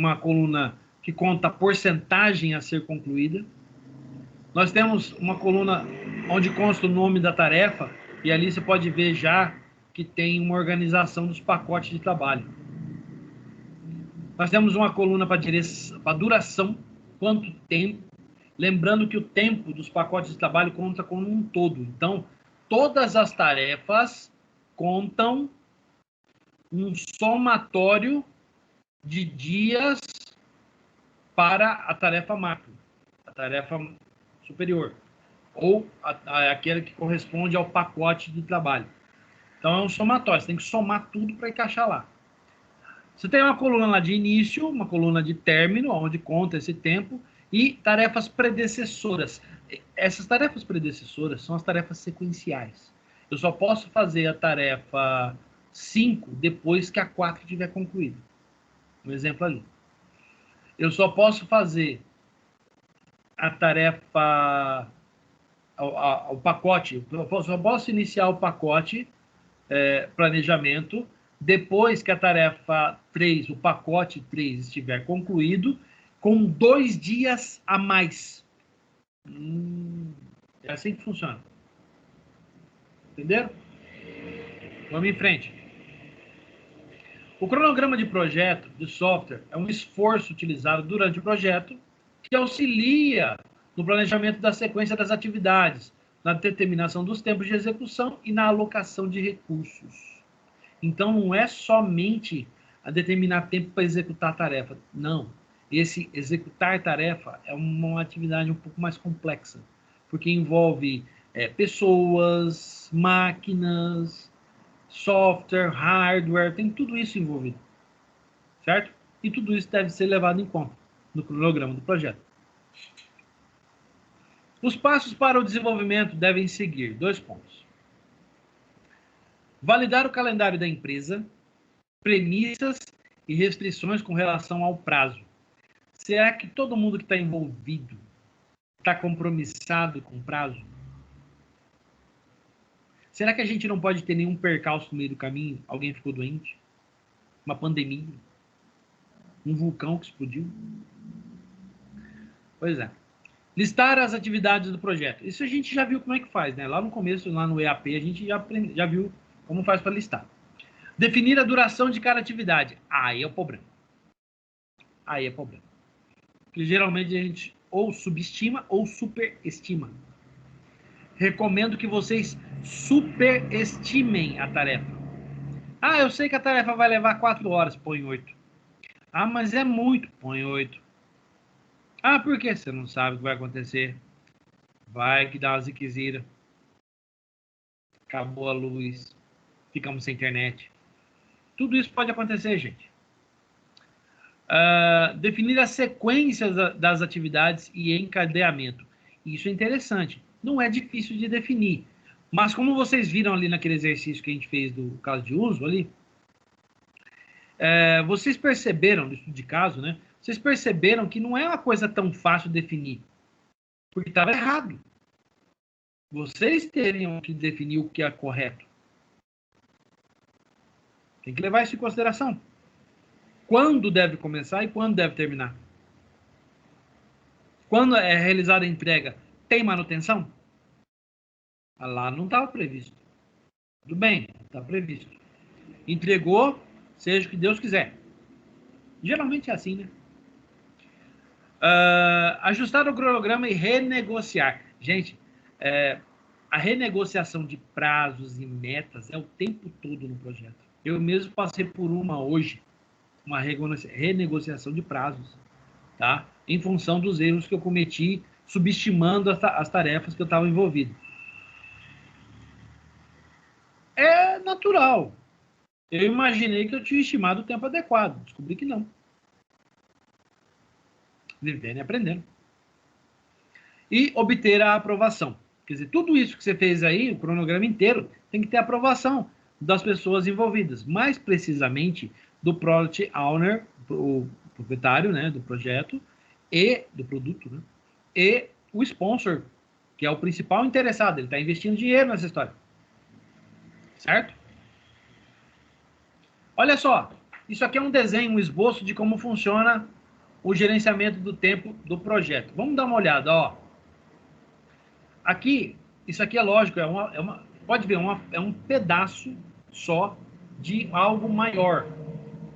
uma coluna que conta a porcentagem a ser concluída. Nós temos uma coluna onde consta o nome da tarefa, e ali você pode ver já que tem uma organização dos pacotes de trabalho. Nós temos uma coluna para duração, quanto tempo. Lembrando que o tempo dos pacotes de trabalho conta como um todo. Então, todas as tarefas contam um somatório de dias para a tarefa macro, a tarefa superior, ou aquela que corresponde ao pacote de trabalho. Então, é um somatório, você tem que somar tudo para encaixar lá. Você tem uma coluna lá de início, uma coluna de término, onde conta esse tempo, e tarefas predecessoras. Essas tarefas predecessoras são as tarefas sequenciais. Eu só posso fazer a tarefa 5 depois que a 4 estiver concluída. Um exemplo ali. Eu só posso fazer a tarefa, o pacote, eu só posso iniciar o pacote, planejamento, depois que a tarefa 3, o pacote 3 estiver concluído, com 2 dias a mais. É assim que funciona. Entenderam? Vamos em frente. O cronograma de projeto de software é um esforço utilizado durante o projeto que auxilia no planejamento da sequência das atividades, na determinação dos tempos de execução e na alocação de recursos. Então, não é somente a determinar tempo para executar a tarefa. Não. Esse executar tarefa é uma atividade um pouco mais complexa, porque envolve pessoas, máquinas, software, hardware, tem tudo isso envolvido, certo? E tudo isso deve ser levado em conta no cronograma do projeto. Os passos para o desenvolvimento devem seguir 2 pontos. Validar o calendário da empresa, premissas e restrições com relação ao prazo. Será que todo mundo que está envolvido está compromissado com o prazo? Será que a gente não pode ter nenhum percalço no meio do caminho? Alguém ficou doente? Uma pandemia? Um vulcão que explodiu? Pois é. Listar as atividades do projeto. Isso a gente já viu como é que faz, né? Lá no começo, lá no EAP, a gente já viu como faz para listar. Definir a duração de cada atividade. Aí é o problema. Aí é problema. Porque geralmente a gente ou subestima ou superestima. Recomendo que vocês superestimem a tarefa. Ah, eu sei que a tarefa vai levar 4 horas, põe 8. Ah, mas é muito, põe 8. Ah, por quê? Você não sabe o que vai acontecer. Vai que dá uma ziquezira. Acabou a luz. Ficamos sem internet. Tudo isso pode acontecer, gente. Definir a sequência das atividades e encadeamento. Isso é interessante. Não é difícil de definir. Mas como vocês viram ali naquele exercício que a gente fez do caso de uso ali, vocês perceberam, no estudo de caso, né? Vocês perceberam que não é uma coisa tão fácil de definir. Porque estava errado. Vocês teriam que definir o que é correto. Tem que levar isso em consideração. Quando deve começar e quando deve terminar. Quando é realizada a entrega, tem manutenção? Lá não estava previsto. Tudo bem, está previsto. Entregou, seja o que Deus quiser. Geralmente é assim, né? Ajustar o cronograma e renegociar. Gente, a renegociação de prazos e metas é o tempo todo no projeto. Eu mesmo passei por uma hoje, uma renegociação de prazos, tá? Em função dos erros que eu cometi, subestimando as tarefas que eu estava envolvido. É natural. Eu imaginei que eu tinha estimado o tempo adequado. Descobri que não. Vivendo e aprendendo. E obter a aprovação. Quer dizer, tudo isso que você fez aí, o cronograma inteiro, tem que ter aprovação das pessoas envolvidas. Mais precisamente, do Product Owner, o proprietário, né, do projeto, e do produto, né, e o sponsor, que é o principal interessado. Ele está investindo dinheiro nessa história. Certo? Olha só. Isso aqui é um desenho, um esboço de como funciona o gerenciamento do tempo do projeto. Vamos dar uma olhada, ó. Aqui, isso aqui é lógico, pode ver, é um pedaço só de algo maior,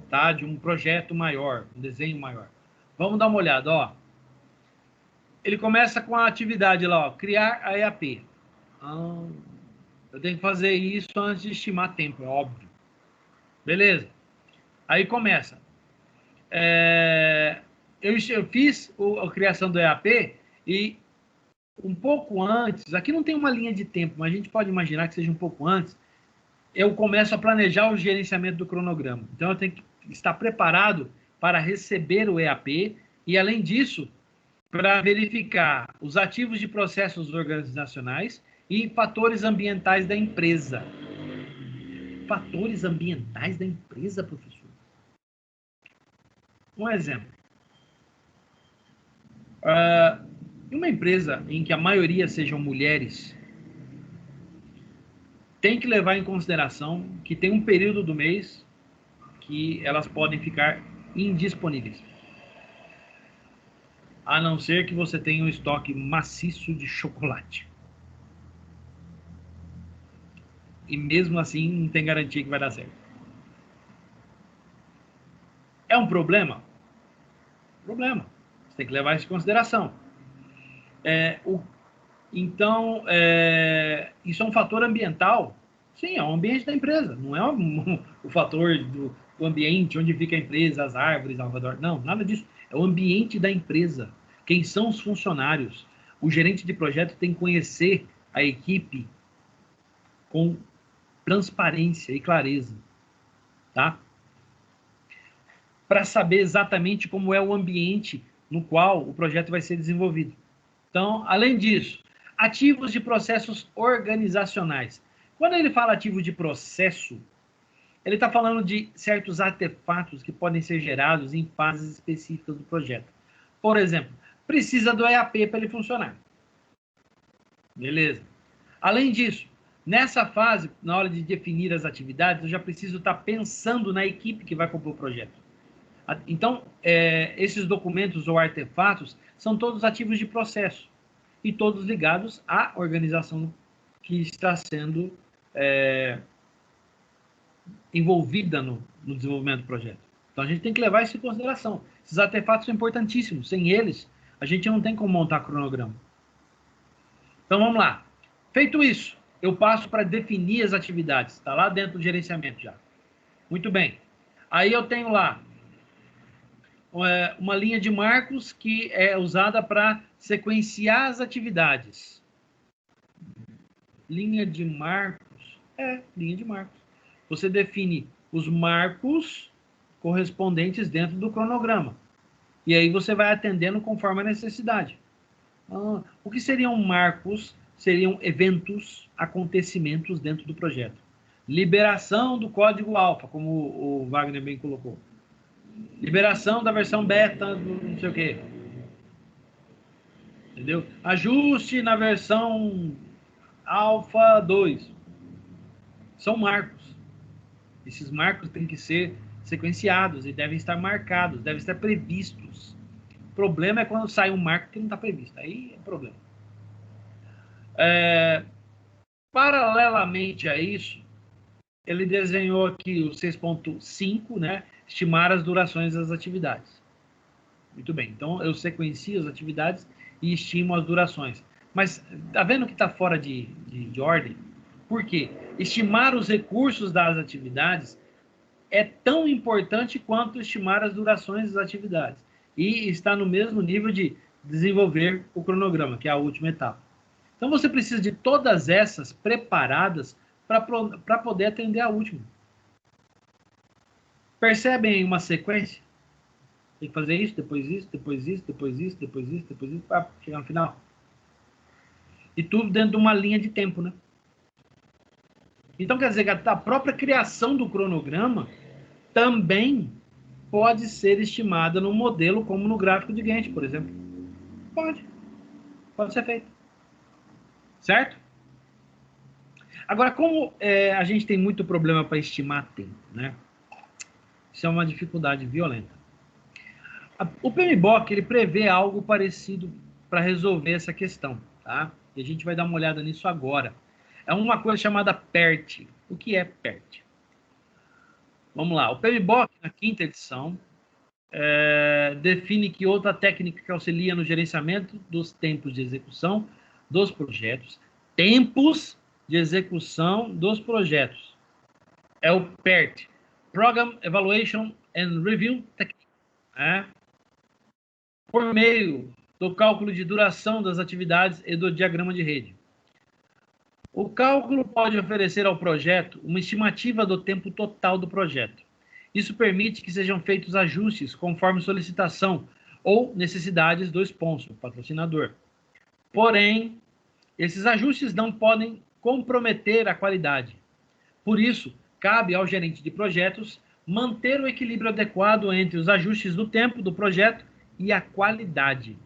tá? De um projeto maior, um desenho maior. Vamos dar uma olhada, ó. Ele começa com a atividade lá, ó, criar a EAP. Eu tenho que fazer isso antes de estimar tempo, é óbvio. Beleza. Aí começa. Eu fiz a criação do EAP e um pouco antes, aqui não tem uma linha de tempo, mas a gente pode imaginar que seja um pouco antes, eu começo a planejar o gerenciamento do cronograma. Então, eu tenho que estar preparado para receber o EAP e, além disso, para verificar os ativos de processos organizacionais e fatores ambientais da empresa. Fatores ambientais da empresa, professor? Um exemplo. Em uma empresa em que a maioria sejam mulheres, tem que levar em consideração que tem um período do mês que elas podem ficar indisponíveis. A não ser que você tenha um estoque maciço de chocolate. E mesmo assim, não tem garantia que vai dar certo. É um problema? Problema. Você tem que levar isso em consideração. Então, isso é um fator ambiental? Sim, é o ambiente da empresa. Não é o fator do ambiente, onde fica a empresa, as árvores ao redor. Não, nada disso. É o ambiente da empresa. Quem são os funcionários? O gerente de projeto tem que conhecer a equipe com transparência e clareza, tá? Para saber exatamente como é o ambiente no qual o projeto vai ser desenvolvido. Então, além disso, ativos de processos organizacionais. Quando ele fala ativo de processo, ele está falando de certos artefatos que podem ser gerados em fases específicas do projeto. Por exemplo, precisa do EAP para ele funcionar. Beleza. Além disso, nessa fase, na hora de definir as atividades, eu já preciso estar pensando na equipe que vai compor o projeto. Então, esses documentos ou artefatos são todos ativos de processo e todos ligados à organização que está sendo envolvida no desenvolvimento do projeto. Então, a gente tem que levar isso em consideração. Esses artefatos são importantíssimos. Sem eles, a gente não tem como montar cronograma. Então, vamos lá. Feito isso, eu passo para definir as atividades. Está lá dentro do gerenciamento já. Muito bem. Aí eu tenho lá uma linha de marcos que é usada para sequenciar as atividades. Linha de marcos. Linha de marcos. Você define os marcos correspondentes dentro do cronograma. E aí você vai atendendo conforme a necessidade. O que seriam marcos? Seriam eventos, acontecimentos dentro do projeto. Liberação do código alfa, como o Wagner bem colocou. Liberação da versão beta, não sei o quê. Entendeu? Ajuste na versão alfa 2. São marcos. Esses marcos têm que ser sequenciados e devem estar marcados, devem estar previstos. O problema é quando sai um marco que não está previsto. Aí é problema. Paralelamente a isso, ele desenhou aqui o 6.5, né? Estimar as durações das atividades. Muito bem. Então, eu sequencio as atividades e estimo as durações. Mas, tá vendo que está fora de ordem? Por quê? Estimar os recursos das atividades é tão importante quanto estimar as durações das atividades. E está no mesmo nível de desenvolver o cronograma, que é a última etapa. Então, você precisa de todas essas preparadas para poder atender a última. Percebem uma sequência? Tem que fazer isso, depois isso, depois isso, depois isso, depois isso, depois isso, para chegar no final. E tudo dentro de uma linha de tempo, né? Então, quer dizer que a própria criação do cronograma também pode ser estimada no modelo, como no gráfico de Gantt, por exemplo. Pode ser feito. Certo? Agora, como a gente tem muito problema para estimar tempo, né? Isso é uma dificuldade violenta. O PMBOK, ele prevê algo parecido para resolver essa questão, tá? E a gente vai dar uma olhada nisso agora. É uma coisa chamada PERT. O que é PERT? Vamos lá. O PMBOK, na 5ª edição, define que outra técnica que auxilia no gerenciamento dos tempos de execução dos projetos, tempos de execução dos projetos, é o PERT, Program Evaluation and Review Technique, por meio do cálculo de duração das atividades e do diagrama de rede. O cálculo pode oferecer ao projeto uma estimativa do tempo total do projeto. Isso permite que sejam feitos ajustes conforme solicitação ou necessidades do sponsor, patrocinador. Porém, esses ajustes não podem comprometer a qualidade. Por isso, cabe ao gerente de projetos manter o equilíbrio adequado entre os ajustes do tempo do projeto e a qualidade.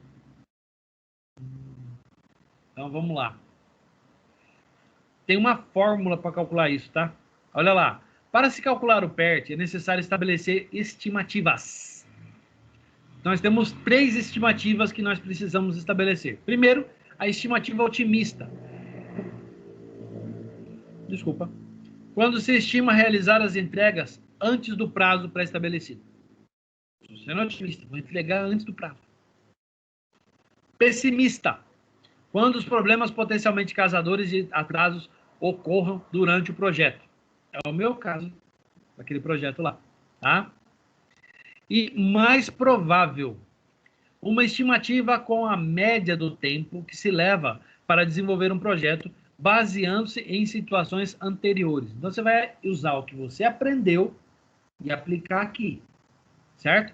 Então, vamos lá. Tem uma fórmula para calcular isso, tá? Olha lá. Para se calcular o PERT, é necessário estabelecer estimativas. Nós temos 3 estimativas que nós precisamos estabelecer. Primeiro, a estimativa otimista. Desculpa. Quando se estima realizar as entregas antes do prazo pré-estabelecido. Você não é otimista, vou entregar antes do prazo. Pessimista. Quando os problemas potencialmente causadores de atrasos ocorram durante o projeto. É o meu caso, daquele projeto lá. Tá? E mais provável, uma estimativa com a média do tempo que se leva para desenvolver um projeto, baseando-se em situações anteriores. Então, você vai usar o que você aprendeu e aplicar aqui, certo?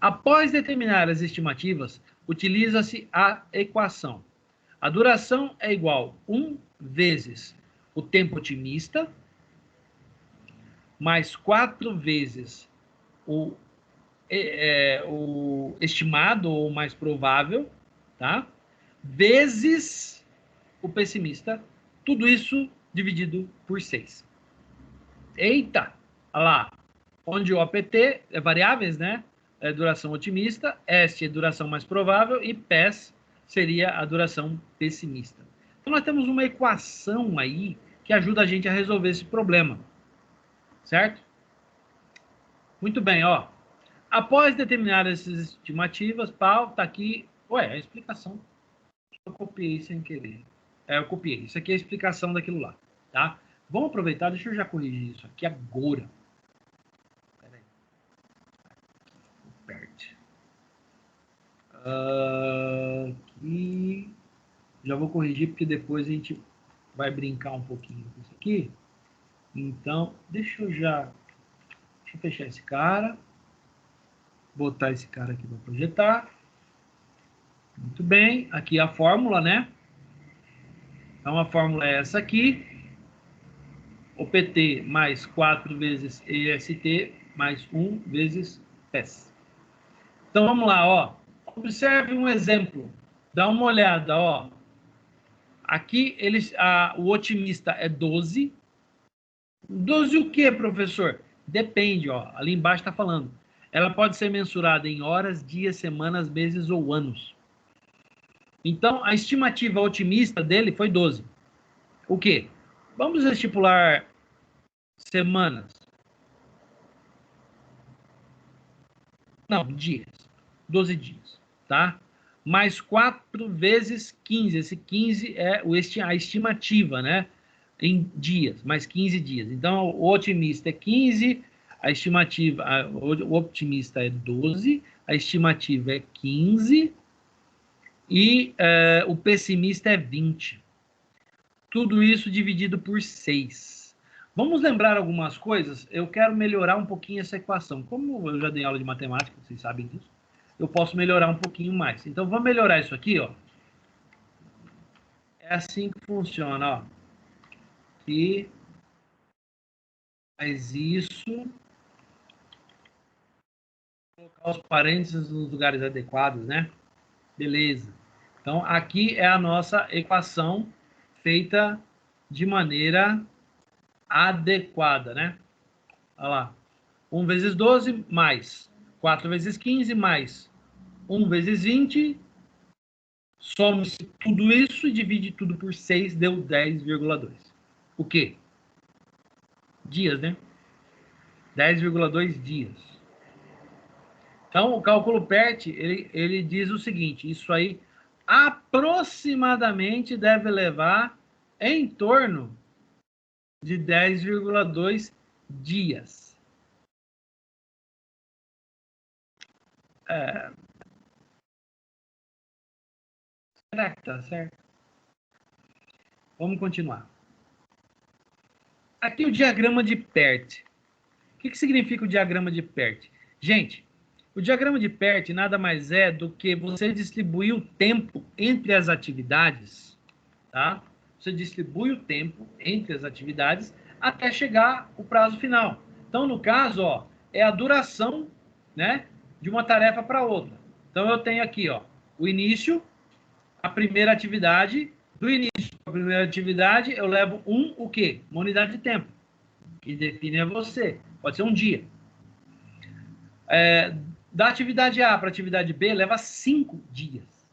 Após determinar as estimativas, utiliza-se a equação. A duração é igual a 1 vezes o tempo otimista, mais 4 vezes o estimado ou mais provável, tá? Vezes o pessimista, tudo isso dividido por 6. Eita, olha lá, onde o APT é variáveis, né? É duração otimista, est é duração mais provável e PES seria a duração pessimista. Então nós temos uma equação aí que ajuda a gente a resolver esse problema, certo? Muito bem, ó. Após determinar essas estimativas, pau, tá aqui. Ué, a explicação. Eu copiei sem querer. Eu copiei. Isso aqui é a explicação daquilo lá, tá? Vamos aproveitar, deixa eu já corrigir isso aqui agora. Peraí. Aperte. Aqui. Já vou corrigir, porque depois a gente vai brincar um pouquinho com isso aqui. Então, deixa eu fechar esse cara. Botar esse cara aqui para projetar. Muito bem. Aqui a fórmula, né? Então, a fórmula é essa aqui. O PT mais 4 vezes EST mais 1 vezes PES. Então, vamos lá, ó. Observe um exemplo. Dá uma olhada, ó. Aqui, o otimista é 12. 12 o quê, professor? Depende, ó. Ali embaixo está falando. Ela pode ser mensurada em horas, dias, semanas, meses ou anos. Então, a estimativa otimista dele foi 12. O quê? Vamos estipular semanas. Não, dias. 12 dias, tá? Mais 4 vezes 15. Esse 15 é a estimativa, né? Em dias, mais 15 dias. Então, o otimista é 15, a estimativa, o otimista é 12, a estimativa é 15 e o pessimista é 20. Tudo isso dividido por 6. Vamos lembrar algumas coisas? Eu quero melhorar um pouquinho essa equação. Como eu já dei aula de matemática, vocês sabem disso, eu posso melhorar um pouquinho mais. Então, vamos melhorar isso aqui, ó. É assim que funciona, ó. Aqui, faz isso. Colocar os parênteses nos lugares adequados, né? Beleza. Então, aqui é a nossa equação feita de maneira adequada, né? Olha lá. 1 vezes 12 mais 4 vezes 15 mais 1 vezes 20. Soma tudo isso e divide tudo por 6, deu 10,2. O quê? Dias, né? 10,2 dias. Então, o cálculo PERT, ele diz o seguinte, isso aí aproximadamente deve levar em torno de 10,2 dias. Será que tá certo? Vamos continuar. Aqui o diagrama de PERT. O que significa o diagrama de PERT? Gente, o diagrama de PERT nada mais é do que você distribuir o tempo entre as atividades, tá? Você distribui o tempo entre as atividades até chegar o prazo final. Então, no caso, ó, é a duração, né, de uma tarefa para outra. Então, eu tenho aqui, ó, o início, a primeira atividade, do início para a primeira atividade, eu levo o quê? Uma unidade de tempo, que define é você. Pode ser um dia. Da atividade A para a atividade B, leva 5 dias.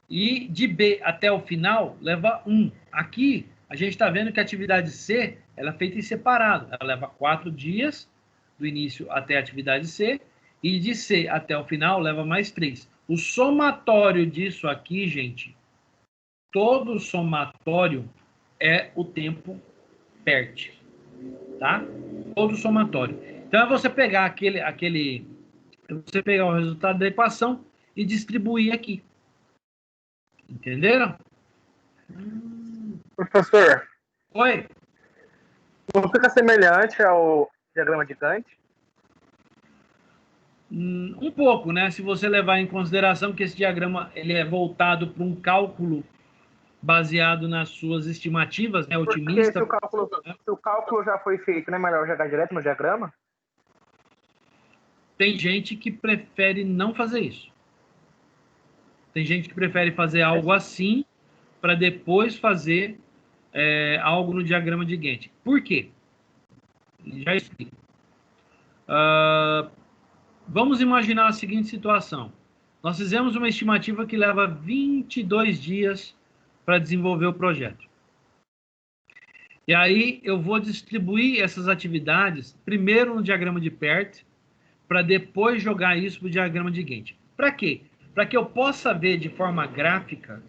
E de B até o final, leva 1. Aqui, a gente está vendo que a atividade C, ela é feita em separado. Ela leva 4 dias, do início até a atividade C, e de C até o final, leva mais 3. O somatório disso aqui, gente, todo somatório é o tempo PERT, tá? Todo somatório. Então, é você pegar você pegar o resultado da equação e distribuir aqui. Entenderam? Professor, Oi? não fica semelhante ao diagrama de Gantt? Um pouco, né? Se você levar em consideração que esse diagrama ele é voltado para um cálculo baseado nas suas estimativas, né? Porque Otimista. se o cálculo já foi feito, não é melhor jogar direto no diagrama? Tem gente que prefere não fazer isso. Tem gente que prefere fazer algo assim para depois fazer algo no diagrama de Gantt. Por quê? Já explico. Vamos imaginar a seguinte situação. Nós fizemos uma estimativa que leva 22 dias para desenvolver o projeto. E aí eu vou distribuir essas atividades primeiro no diagrama de PERT, para depois jogar isso para o diagrama de Gantt. Para quê? Para que eu possa ver de forma gráfica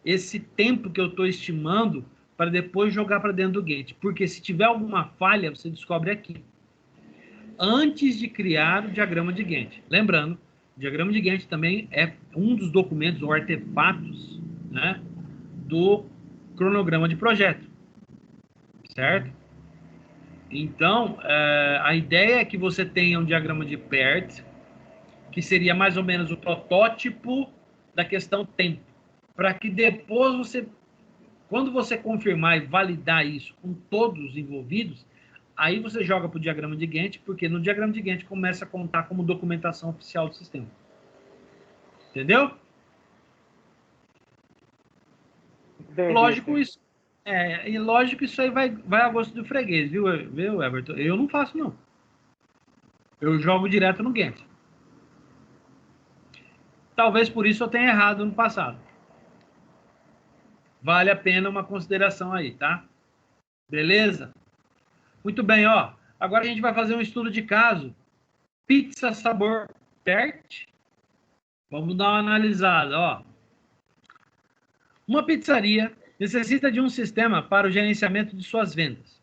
esse tempo que eu estou estimando para depois jogar para dentro do Gantt. Porque se tiver alguma falha, você descobre aqui. Antes de criar o diagrama de Gantt. Lembrando, o diagrama de Gantt também é um dos documentos ou artefatos, né, do cronograma de projeto. Certo? Então, a ideia é que você tenha um diagrama de PERT, que seria mais ou menos o protótipo da questão tempo, para que depois você, quando você confirmar e validar isso com todos os envolvidos, aí você joga para o diagrama de Gantt, porque no diagrama de Gantt começa a contar como documentação oficial do sistema. Entendeu? Entendi. Lógico isso. E lógico isso aí vai a gosto do freguês, viu, Everton? Eu não faço, não. Eu jogo direto no Gantt. Talvez por isso eu tenha errado no passado. Vale a pena uma consideração aí, tá? Beleza? Muito bem, ó. Agora a gente vai fazer um estudo de caso. Pizza sabor PERT. Vamos dar uma analisada, ó. Uma pizzaria necessita de um sistema para o gerenciamento de suas vendas,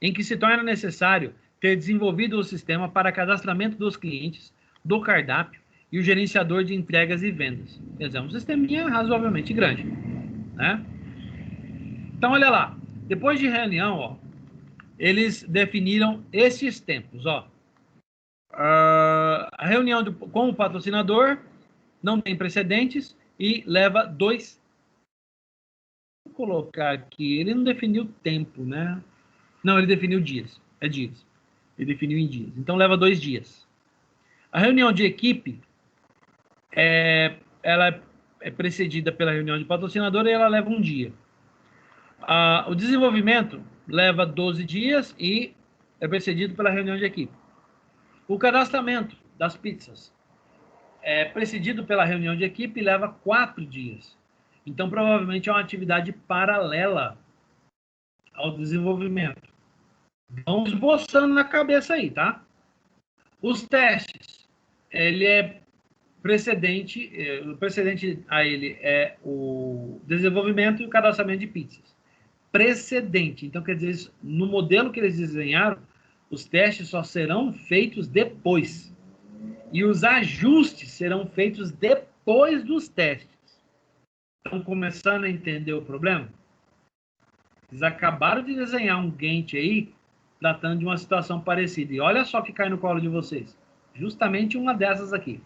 em que se torna necessário ter desenvolvido o sistema para cadastramento dos clientes, do cardápio e o gerenciador de entregas e vendas. Quer dizer, é um sisteminha razoavelmente grande, né? Então, olha lá. Depois de reunião, ó, eles definiram esses tempos, ó. A reunião com o patrocinador não tem precedentes e leva 2. Vou colocar aqui. Ele não definiu tempo, né? Não, ele definiu dias. É dias. Ele definiu em dias. Então, leva 2 dias. A reunião de equipe, ela é precedida pela reunião de patrocinador e ela leva 1 dia. O desenvolvimento leva 12 dias e é precedido pela reunião de equipe. O cadastramento das pizzas é precedido pela reunião de equipe e leva 4 dias. Então, provavelmente é uma atividade paralela ao desenvolvimento. Vão esboçando na cabeça aí, tá? Os testes, ele é precedente, o precedente a ele é o desenvolvimento e o cadastramento de pizzas. Precedente, então quer dizer, no modelo que eles desenharam, os testes só serão feitos depois. E os ajustes serão feitos depois dos testes. Estão começando a entender o problema? Eles acabaram de desenhar um Gantt aí, tratando de uma situação parecida. E olha só que cai no colo de vocês. Justamente uma dessas aqui.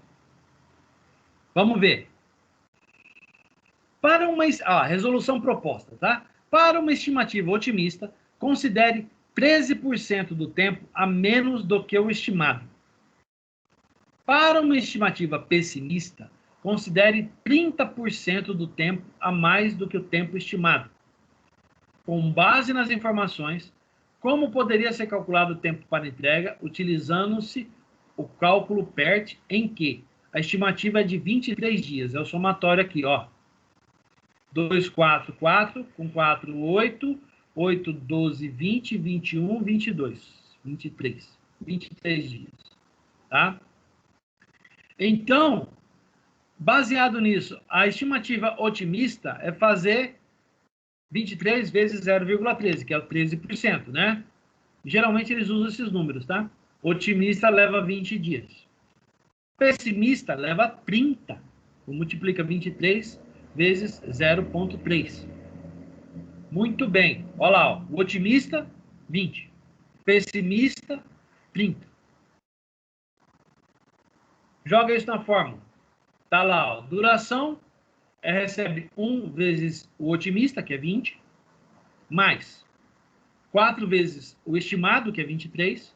Vamos ver. Para uma resolução proposta, tá? Para uma estimativa otimista, considere 13% do tempo a menos do que o estimado. Para uma estimativa pessimista, considere 30% do tempo a mais do que o tempo estimado. Com base nas informações, como poderia ser calculado o tempo para entrega, utilizando-se o cálculo PERT, em que a estimativa é de 23 dias. É o somatório aqui, ó. 2, 4, 4, com 4, 8, 8, 12, 20, 21, 22, 23. 23 dias, tá? Então, baseado nisso, a estimativa otimista é fazer 23 vezes 0,13, que é o 13%, né? Geralmente eles usam esses números, tá? Otimista leva 20 dias. Pessimista leva 30. Multiplica 23 vezes 0,3. Muito bem. Olha lá, ó. O otimista, 20. Pessimista, 30. Joga isso na fórmula. Tá lá, ó, duração recebe 1 vezes o otimista, que é 20, mais 4 vezes o estimado, que é 23,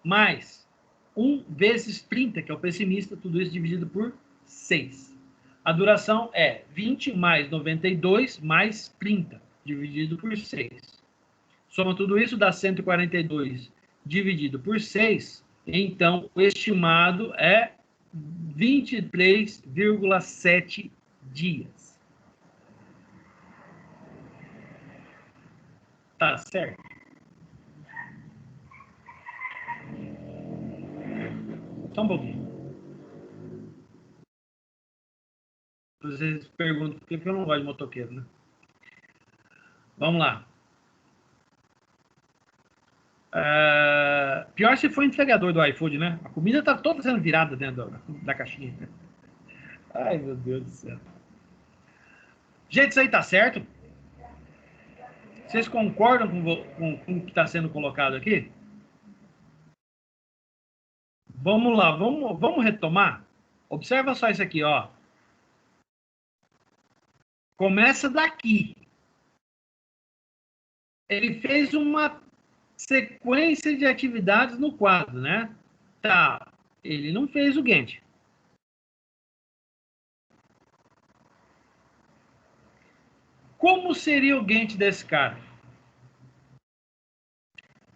mais 1 vezes 30, que é o pessimista, tudo isso dividido por 6. A duração é 20 mais 92 mais 30, dividido por 6. Soma tudo isso, dá 142 dividido por 6. Então, o estimado é 23,7 dias. Tá certo? Só um pouquinho. Vocês perguntam por que eu não gosto de motoqueiro, né? Vamos lá. Pior se for entregador do iFood, né? A comida tá toda sendo virada dentro da caixinha. Ai, meu Deus do céu. Gente, isso aí tá certo? Vocês concordam com o que está sendo colocado aqui? Vamos lá, vamos retomar? Observa só isso aqui, ó. Começa daqui. Ele fez uma sequência de atividades no quadro, né? Tá, ele não fez o Gantt. Como seria o Gantt desse cara?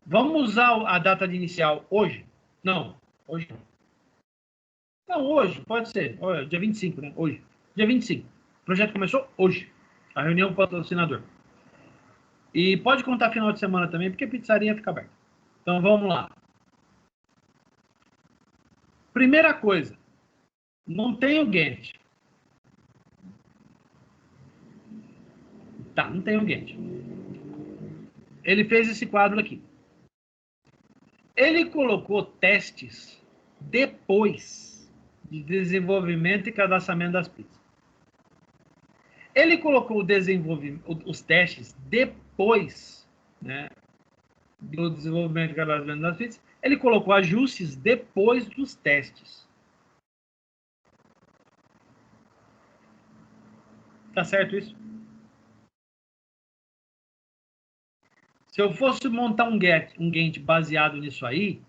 Vamos usar a data de inicial hoje? Não, hoje não. Não, hoje, pode ser. Olha, dia 25, né? Hoje. Dia 25. O projeto começou hoje. A reunião com o patrocinador. E pode contar final de semana também, porque a pizzaria fica aberta. Então, vamos lá. Primeira coisa. Não tem o Gantt. Tá, não tem o Gantt. Ele fez esse quadro aqui. Ele colocou testes depois de desenvolvimento e cadastramento das pizzas. Ele colocou os testes depois, né, do desenvolvimento e cadastramento das pizzas. Ele colocou ajustes depois dos testes. Tá certo isso? Se eu fosse montar um Gantt baseado nisso aí,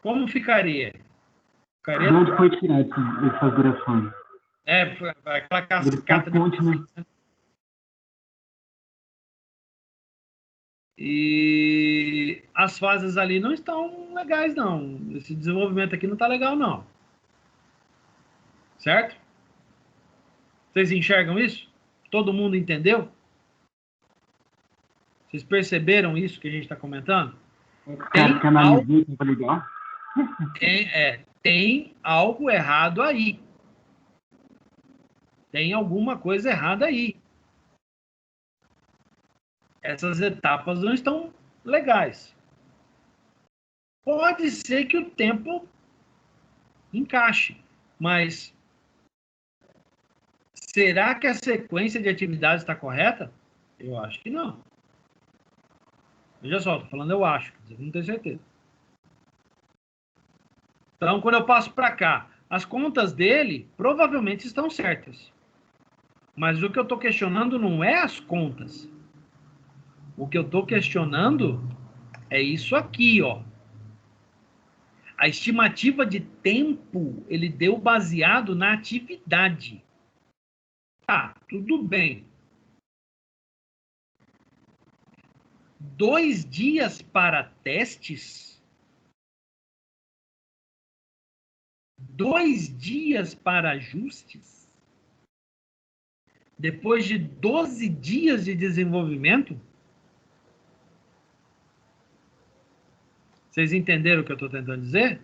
como ficaria? De onde foi tirado essas durações? Aquela cascata de pesquisa. Né? E as fases ali não estão legais, não. Esse desenvolvimento aqui não está legal, não. Certo? Vocês enxergam isso? Todo mundo entendeu? Vocês perceberam isso que a gente está comentando? Tem algo errado aí. Tem alguma coisa errada aí. Essas etapas não estão legais. Pode ser que o tempo encaixe, mas será que a sequência de atividades está correta? Eu acho que não. Veja só, estou falando eu acho, não tenho certeza. Então, quando eu passo para cá, as contas dele provavelmente estão certas. Mas o que eu estou questionando não é as contas. O que eu estou questionando é isso aqui, ó. A estimativa de tempo ele deu baseado na atividade. Tá, tudo bem. 2 dias para testes? 2 dias para ajustes? Depois de 12 dias de desenvolvimento? Vocês entenderam o que eu estou tentando dizer?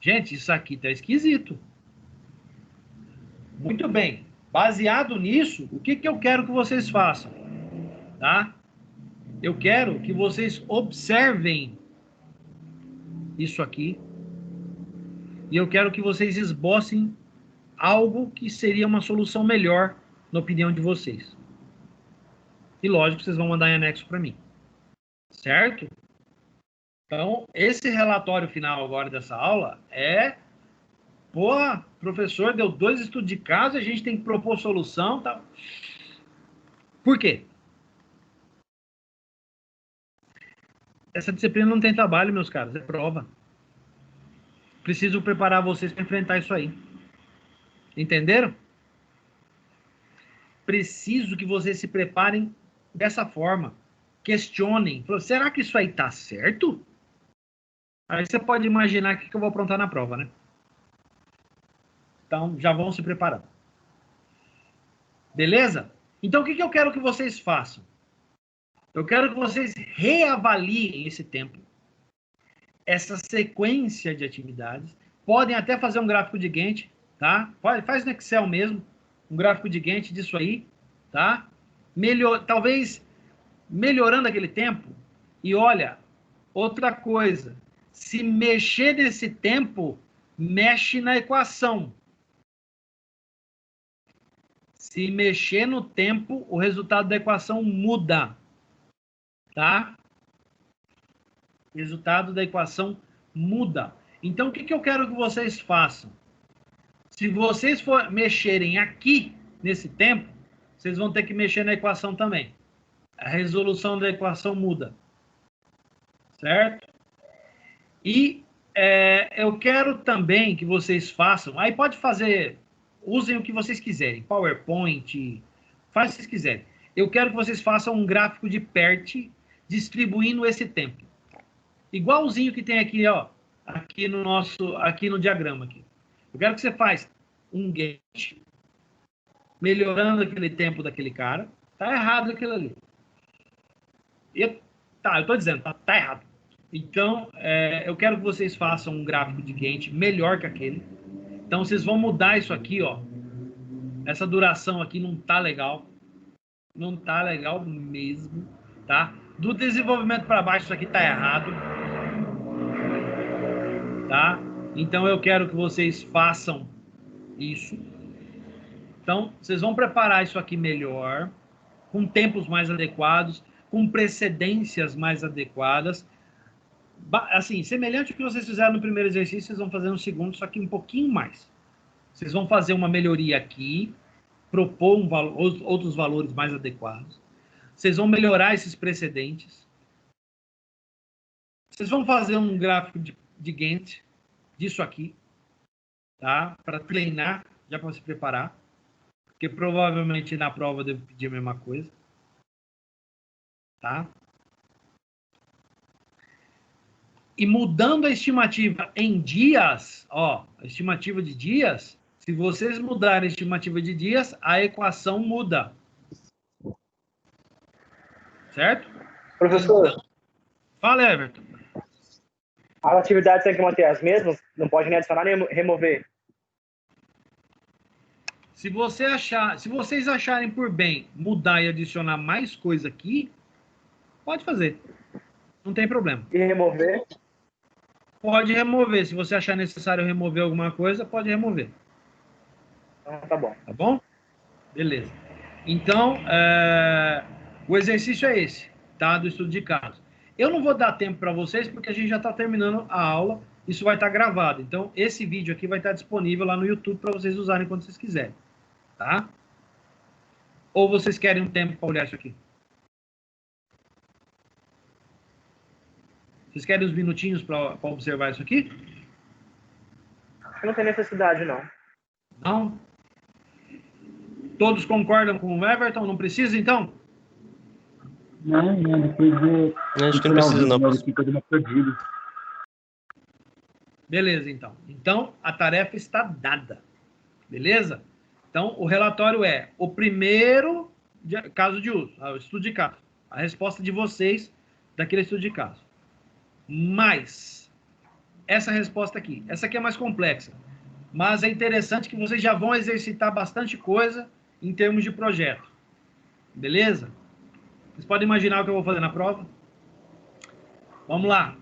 Gente, isso aqui está esquisito. Muito bem. Baseado nisso, o que eu quero que vocês façam? Tá? Eu quero que vocês observem isso aqui. E eu quero que vocês esbocem algo que seria uma solução melhor, na opinião de vocês. E lógico, vocês vão mandar em anexo para mim. Certo? Então, esse relatório final agora dessa aula é Porra, professor deu 2 estudos de caso, a gente tem que propor solução, tá? Por quê? Essa disciplina não tem trabalho, meus caros, é prova. Preciso preparar vocês para enfrentar isso aí. Entenderam? Preciso que vocês se preparem dessa forma. Questionem. Será que isso aí tá certo? Aí você pode imaginar o que eu vou aprontar na prova, né? Então, já vão se preparando. Beleza? Então, o que eu quero que vocês façam? Eu quero que vocês reavaliem esse tempo, essa sequência de atividades. Podem até fazer um gráfico de Gantt, tá? Faz no Excel mesmo, um gráfico de Gantt disso aí, tá? Talvez melhorando aquele tempo. E olha, outra coisa, se mexer nesse tempo, mexe na equação. Se mexer no tempo, o resultado da equação muda. Tá? O resultado da equação muda. Então, o que eu quero que vocês façam? Se vocês mexerem aqui, nesse tempo, vocês vão ter que mexer na equação também. A resolução da equação muda. Certo? E eu quero também que vocês façam, aí pode fazer, usem o que vocês quiserem, PowerPoint, faz o que vocês quiserem. Eu quero que vocês façam um gráfico de PERT distribuindo esse tempo. Igualzinho que tem aqui, ó, aqui no diagrama aqui. Eu quero que você faça um Gantt melhorando aquele tempo daquele cara. Tá errado aquilo ali. Eu tô dizendo, tá errado. Então, eu quero que vocês façam um gráfico de Gantt melhor que aquele. Então, vocês vão mudar isso aqui, ó. Essa duração aqui não tá legal. Não tá legal mesmo, tá? Do desenvolvimento para baixo, isso aqui tá errado. Tá? Então, eu quero que vocês façam isso. Então, vocês vão preparar isso aqui melhor, com tempos mais adequados, com precedências mais adequadas. Assim, semelhante ao que vocês fizeram no primeiro exercício, vocês vão fazer no segundo, só que um pouquinho mais. Vocês vão fazer uma melhoria aqui, propor outros valores mais adequados. Vocês vão melhorar esses precedentes. Vocês vão fazer um gráfico de Gantt disso aqui, tá? Para treinar, já para se preparar. Porque provavelmente na prova eu devo pedir a mesma coisa. Tá? E mudando a estimativa em dias, ó, a estimativa de dias, se vocês mudarem a estimativa de dias, a equação muda. Certo? Professor, Então, fala, Everton. as atividades têm que manter as mesmas? Não pode nem adicionar nem remover? Se vocês acharem por bem mudar e adicionar mais coisa aqui, pode fazer. Não tem problema. E remover? Pode remover. Se você achar necessário remover alguma coisa, pode remover. Tá bom. Tá bom? Beleza. Então, o exercício é esse, tá? Do estudo de caso. Eu não vou dar tempo para vocês, porque a gente já está terminando a aula. Isso vai estar gravado. Então, esse vídeo aqui vai estar disponível lá no YouTube para vocês usarem quando vocês quiserem. Tá? Ou vocês querem um tempo para olhar isso aqui? Vocês querem uns minutinhos para observar isso aqui? Não tem necessidade, não. Não? Todos concordam com o Everton? Não precisa, então? Não, depois Acho que não precisa, não. Fica de uma perdida. Beleza, então. Então, a tarefa está dada. Beleza? Então, o relatório é o primeiro caso de uso, o estudo de caso. A resposta de vocês daquele estudo de caso. Mais essa resposta aqui. Essa aqui é mais complexa. Mas é interessante que vocês já vão exercitar bastante coisa em termos de projeto. Beleza? Vocês podem imaginar o que eu vou fazer na prova? Vamos lá.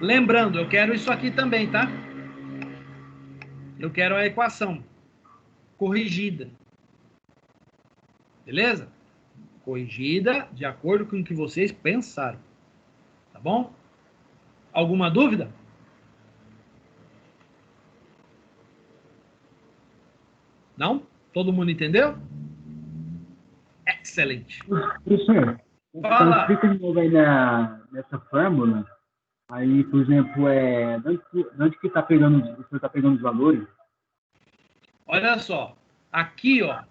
Lembrando, eu quero isso aqui também, tá? Eu quero a equação corrigida. Beleza? Corrigida de acordo com o que vocês pensaram. Tá bom? Alguma dúvida? Não? Todo mundo entendeu? Excelente. Professor, então Fala. explica de novo aí nessa fórmula. Aí, por exemplo, de onde que o senhor está pegando os valores? Olha só. Aqui, ó,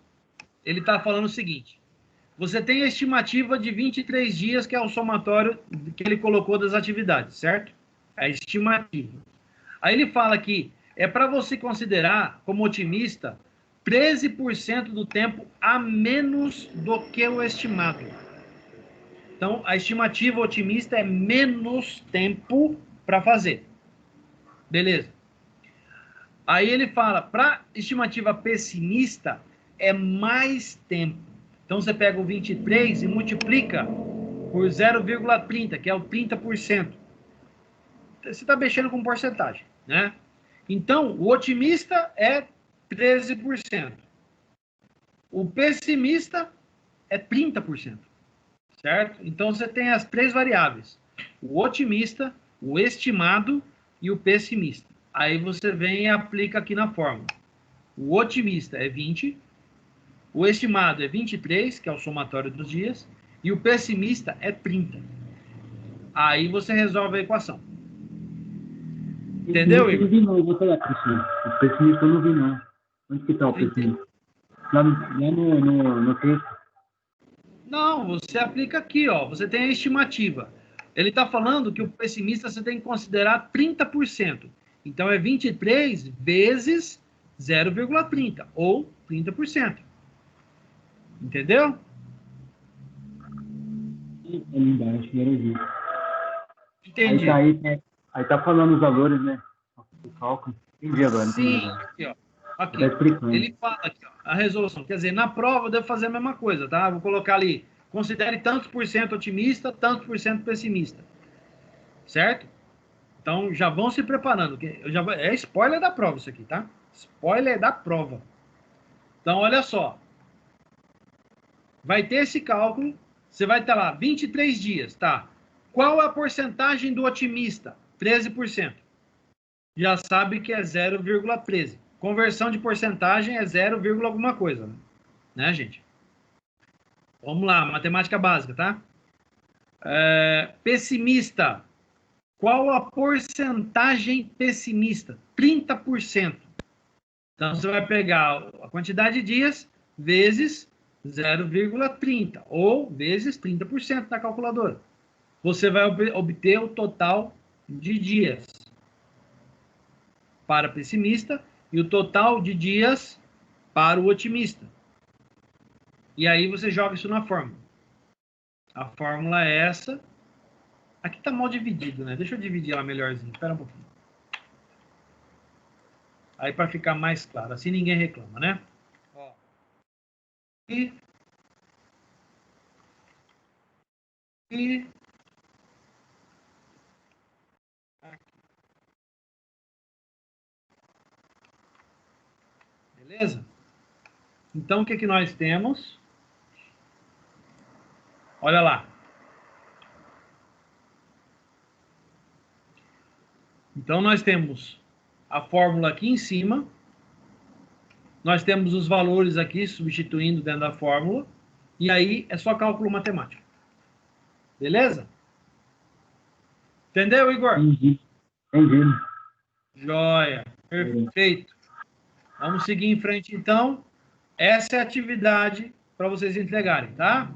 ele está falando o seguinte. Você tem a estimativa de 23 dias, que é o somatório que ele colocou das atividades, certo? A estimativa. Aí ele fala que é para você considerar, como otimista, 13% do tempo a menos do que o estimado. Então, a estimativa otimista é menos tempo para fazer. Beleza. Aí ele fala, para estimativa pessimista, é mais tempo. Então, você pega o 23 e multiplica por 0,30, que é o 30%. Você está mexendo com porcentagem, né? Então, o otimista é 13%. O pessimista é 30%. Certo? Então, você tem as três variáveis. O otimista, o estimado e o pessimista. Aí você vem e aplica aqui na fórmula. O otimista é 20, o estimado é 23, que é o somatório dos dias, e o pessimista é 30. Aí você resolve a equação. Entendeu, Igor? Eu não vi não, vou falar, professor. O pessimista eu não vi não. Onde que está o pessimista? Lá no texto. Não, você aplica aqui, ó. Você tem a estimativa. Ele está falando que o pessimista você tem que considerar 30%. Então, é 23 vezes 0,30, ou 30%. Entendeu? Ali embaixo, Guarujá. Entendi. Aí tá falando os valores, né? O cálculo. Entendi agora. Sim, aqui, ó. Aqui. Tá explicando. Ele fala aqui, ó, a resolução. Quer dizer, na prova eu devo fazer a mesma coisa, tá? Vou colocar ali, considere tantos por cento otimista, tantos por cento pessimista. Certo? Então, já vão se preparando. Que é spoiler da prova isso aqui, tá? Spoiler da prova. Então, olha só. Vai ter esse cálculo. Você vai estar lá, 23 dias, tá? Qual é a porcentagem do otimista? 13%. Já sabe que é 0,13. Conversão de porcentagem é 0, alguma coisa. Né, gente? Vamos lá, matemática básica, tá? Pessimista. Qual a porcentagem pessimista? 30%. Então, você vai pegar a quantidade de dias vezes 0,30, ou vezes 30% na calculadora. Você vai obter o total de dias para pessimista e o total de dias para o otimista. E aí você joga isso na fórmula. A fórmula é essa. Aqui está mal dividido, né? Deixa eu dividir ela melhorzinho. Espera um pouquinho. Aí para ficar mais claro. Assim ninguém reclama, né? Ó. E aqui. Beleza? Então, o que que nós temos? Olha lá. Então, nós temos a fórmula aqui em cima. Nós temos os valores aqui, substituindo dentro da fórmula. E aí, é só cálculo matemático. Beleza? Entendeu, Igor? Entendi. Joia. Perfeito. Vamos seguir em frente, então. Essa é a atividade para vocês entregarem, tá?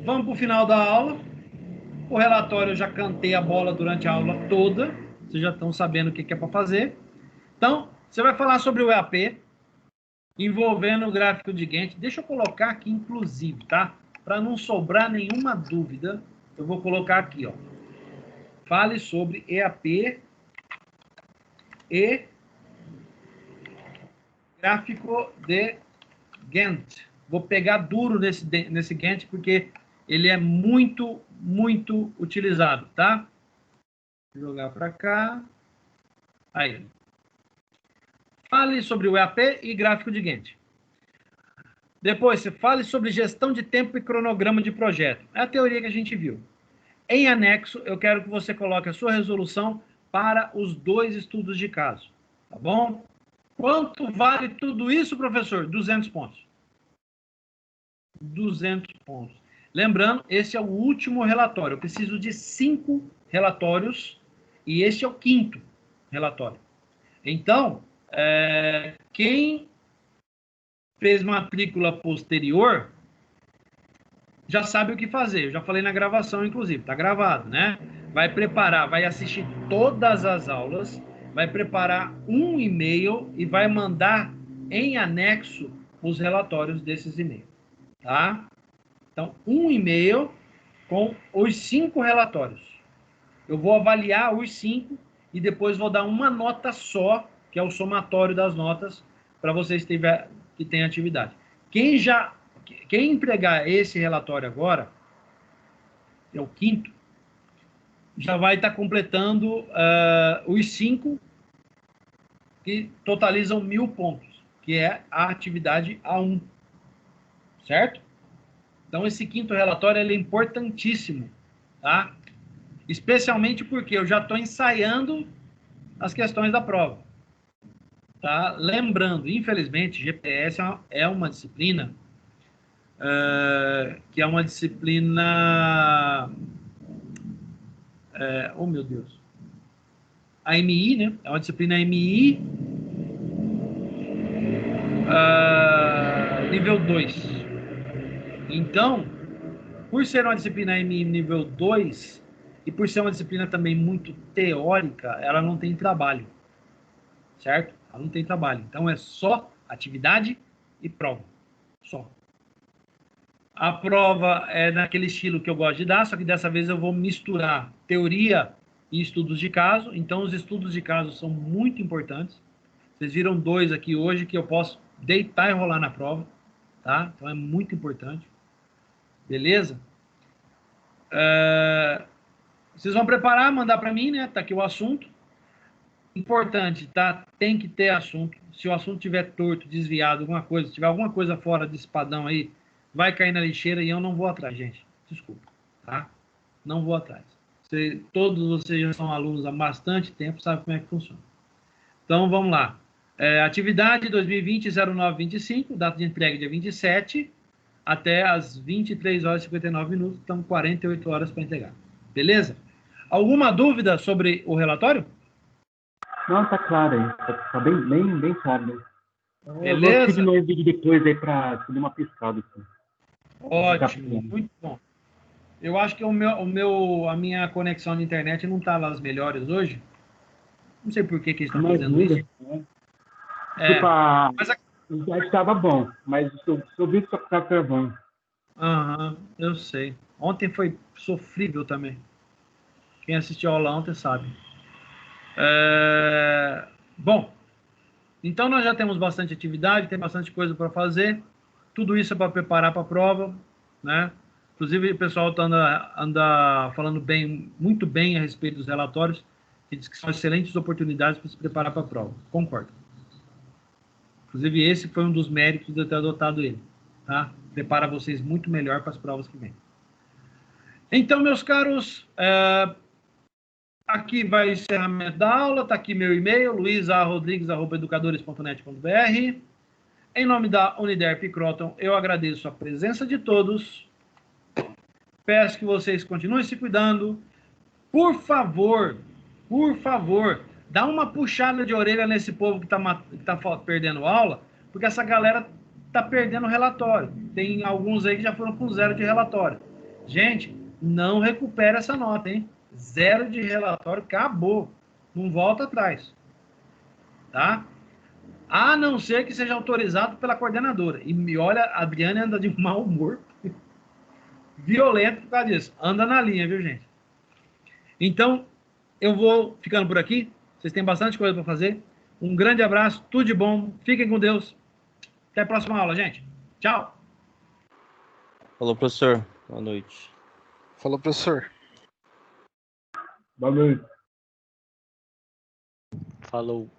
Vamos para o final da aula. O relatório eu já cantei a bola durante a aula toda. Vocês já estão sabendo o que é para fazer. Então, você vai falar sobre o EAP, envolvendo o gráfico de Gantt. Deixa eu colocar aqui, inclusive, tá? Para não sobrar nenhuma dúvida, eu vou colocar aqui, ó. Fale sobre EAP e gráfico de Gantt. Vou pegar duro nesse Gantt, porque ele é muito, muito utilizado, tá? Vou jogar para cá. Aí. Fale sobre o EAP e gráfico de Gantt. Depois, você fale sobre gestão de tempo e cronograma de projeto. É a teoria que a gente viu. Em anexo, eu quero que você coloque a sua resolução para os 2 estudos de caso. Tá bom? Quanto vale tudo isso, professor? 200 pontos. 200 pontos. Lembrando, esse é o último relatório. Eu preciso de 5 relatórios e este é o 5º relatório. Então, quem fez matrícula posterior já sabe o que fazer. Eu já falei na gravação, inclusive. Está gravado, né? Vai preparar, vai assistir todas as aulas, vai preparar um e-mail e vai mandar em anexo os relatórios desses e-mails. Tá? Então, um e-mail com os 5 relatórios. Eu vou avaliar os 5 e depois vou dar uma nota só, que é o somatório das notas, para vocês que têm atividade. Quem entregar esse relatório agora, é o 5º, já vai estar completando os 5 que totalizam 1000 pontos, que é a atividade A1. Certo? Então, esse 5º relatório ele é importantíssimo, tá? Especialmente porque eu já estou ensaiando as questões da prova. Tá? Lembrando, infelizmente, GPS é uma disciplina que é uma disciplina... oh, meu Deus. A MI, né? É uma disciplina MI nível 2. Então, por ser uma disciplina MI nível 2 e por ser uma disciplina também muito teórica, ela não tem trabalho. Certo? Ela não tem trabalho. Então, é só atividade e prova. Só. A prova é naquele estilo que eu gosto de dar, só que dessa vez eu vou misturar teoria e estudos de caso. Então, os estudos de caso são muito importantes. Vocês viram 2 aqui hoje que eu posso deitar e rolar na prova. Tá? Então, é muito importante. Beleza? Vocês vão preparar, mandar para mim, né? Tá aqui o assunto. Importante, tá? Tem que ter assunto. Se o assunto tiver torto, desviado, alguma coisa, se tiver alguma coisa fora desse padrão aí, vai cair na lixeira e eu não vou atrás, gente. Desculpa, tá? Não vou atrás. Todos vocês já são alunos há bastante tempo, sabem como é que funciona. Então, vamos lá. Atividade 2020-0925, data de entrega dia 27, até as 23 horas e 59 minutos, então 48 horas para entregar. Beleza? Alguma dúvida sobre o relatório? Não, tá claro aí. Tá bem claro. Né? Beleza? Eu vou assistir de novo o vídeo depois aí para dar uma piscada. Assim. Ótimo, muito bom. Eu acho que a minha conexão de internet não está das melhores hoje. Não sei por que eles estão fazendo isso. Né? Mas o internet estava bom, mas o seu vídeo só estava gravando. Eu sei. Ontem foi sofrível também. Quem assistiu a aula ontem sabe. Bom, então nós já temos bastante atividade, tem bastante coisa para fazer. Tudo isso é para preparar para a prova, né? Inclusive, o pessoal anda falando muito bem a respeito dos relatórios, que diz que são excelentes oportunidades para se preparar para a prova. Concordo. Inclusive, esse foi um dos méritos de eu ter adotado ele. Tá? Prepara vocês muito melhor para as provas que vêm. Então, meus caros, aqui vai o encerramento da aula, está aqui meu e-mail, luisarodrigues@educadores.net.br. Em nome da Uniderp Croton, eu agradeço a presença de todos. Peço que vocês continuem se cuidando. Por favor, dá uma puxada de orelha nesse povo que tá perdendo aula, porque essa galera tá perdendo relatório. Tem alguns aí que já foram com 0 de relatório. Gente, não recupera essa nota, hein? 0 de relatório, acabou. Não volta atrás. Tá? A não ser que seja autorizado pela coordenadora. E me olha, a Adriane anda de mau humor. Violento por causa disso. Anda na linha, viu, gente? Então, eu vou ficando por aqui. Vocês têm bastante coisa para fazer. Um grande abraço, tudo de bom. Fiquem com Deus. Até a próxima aula, gente. Tchau. Falou, professor. Boa noite. Falou, professor. Boa noite. Falou.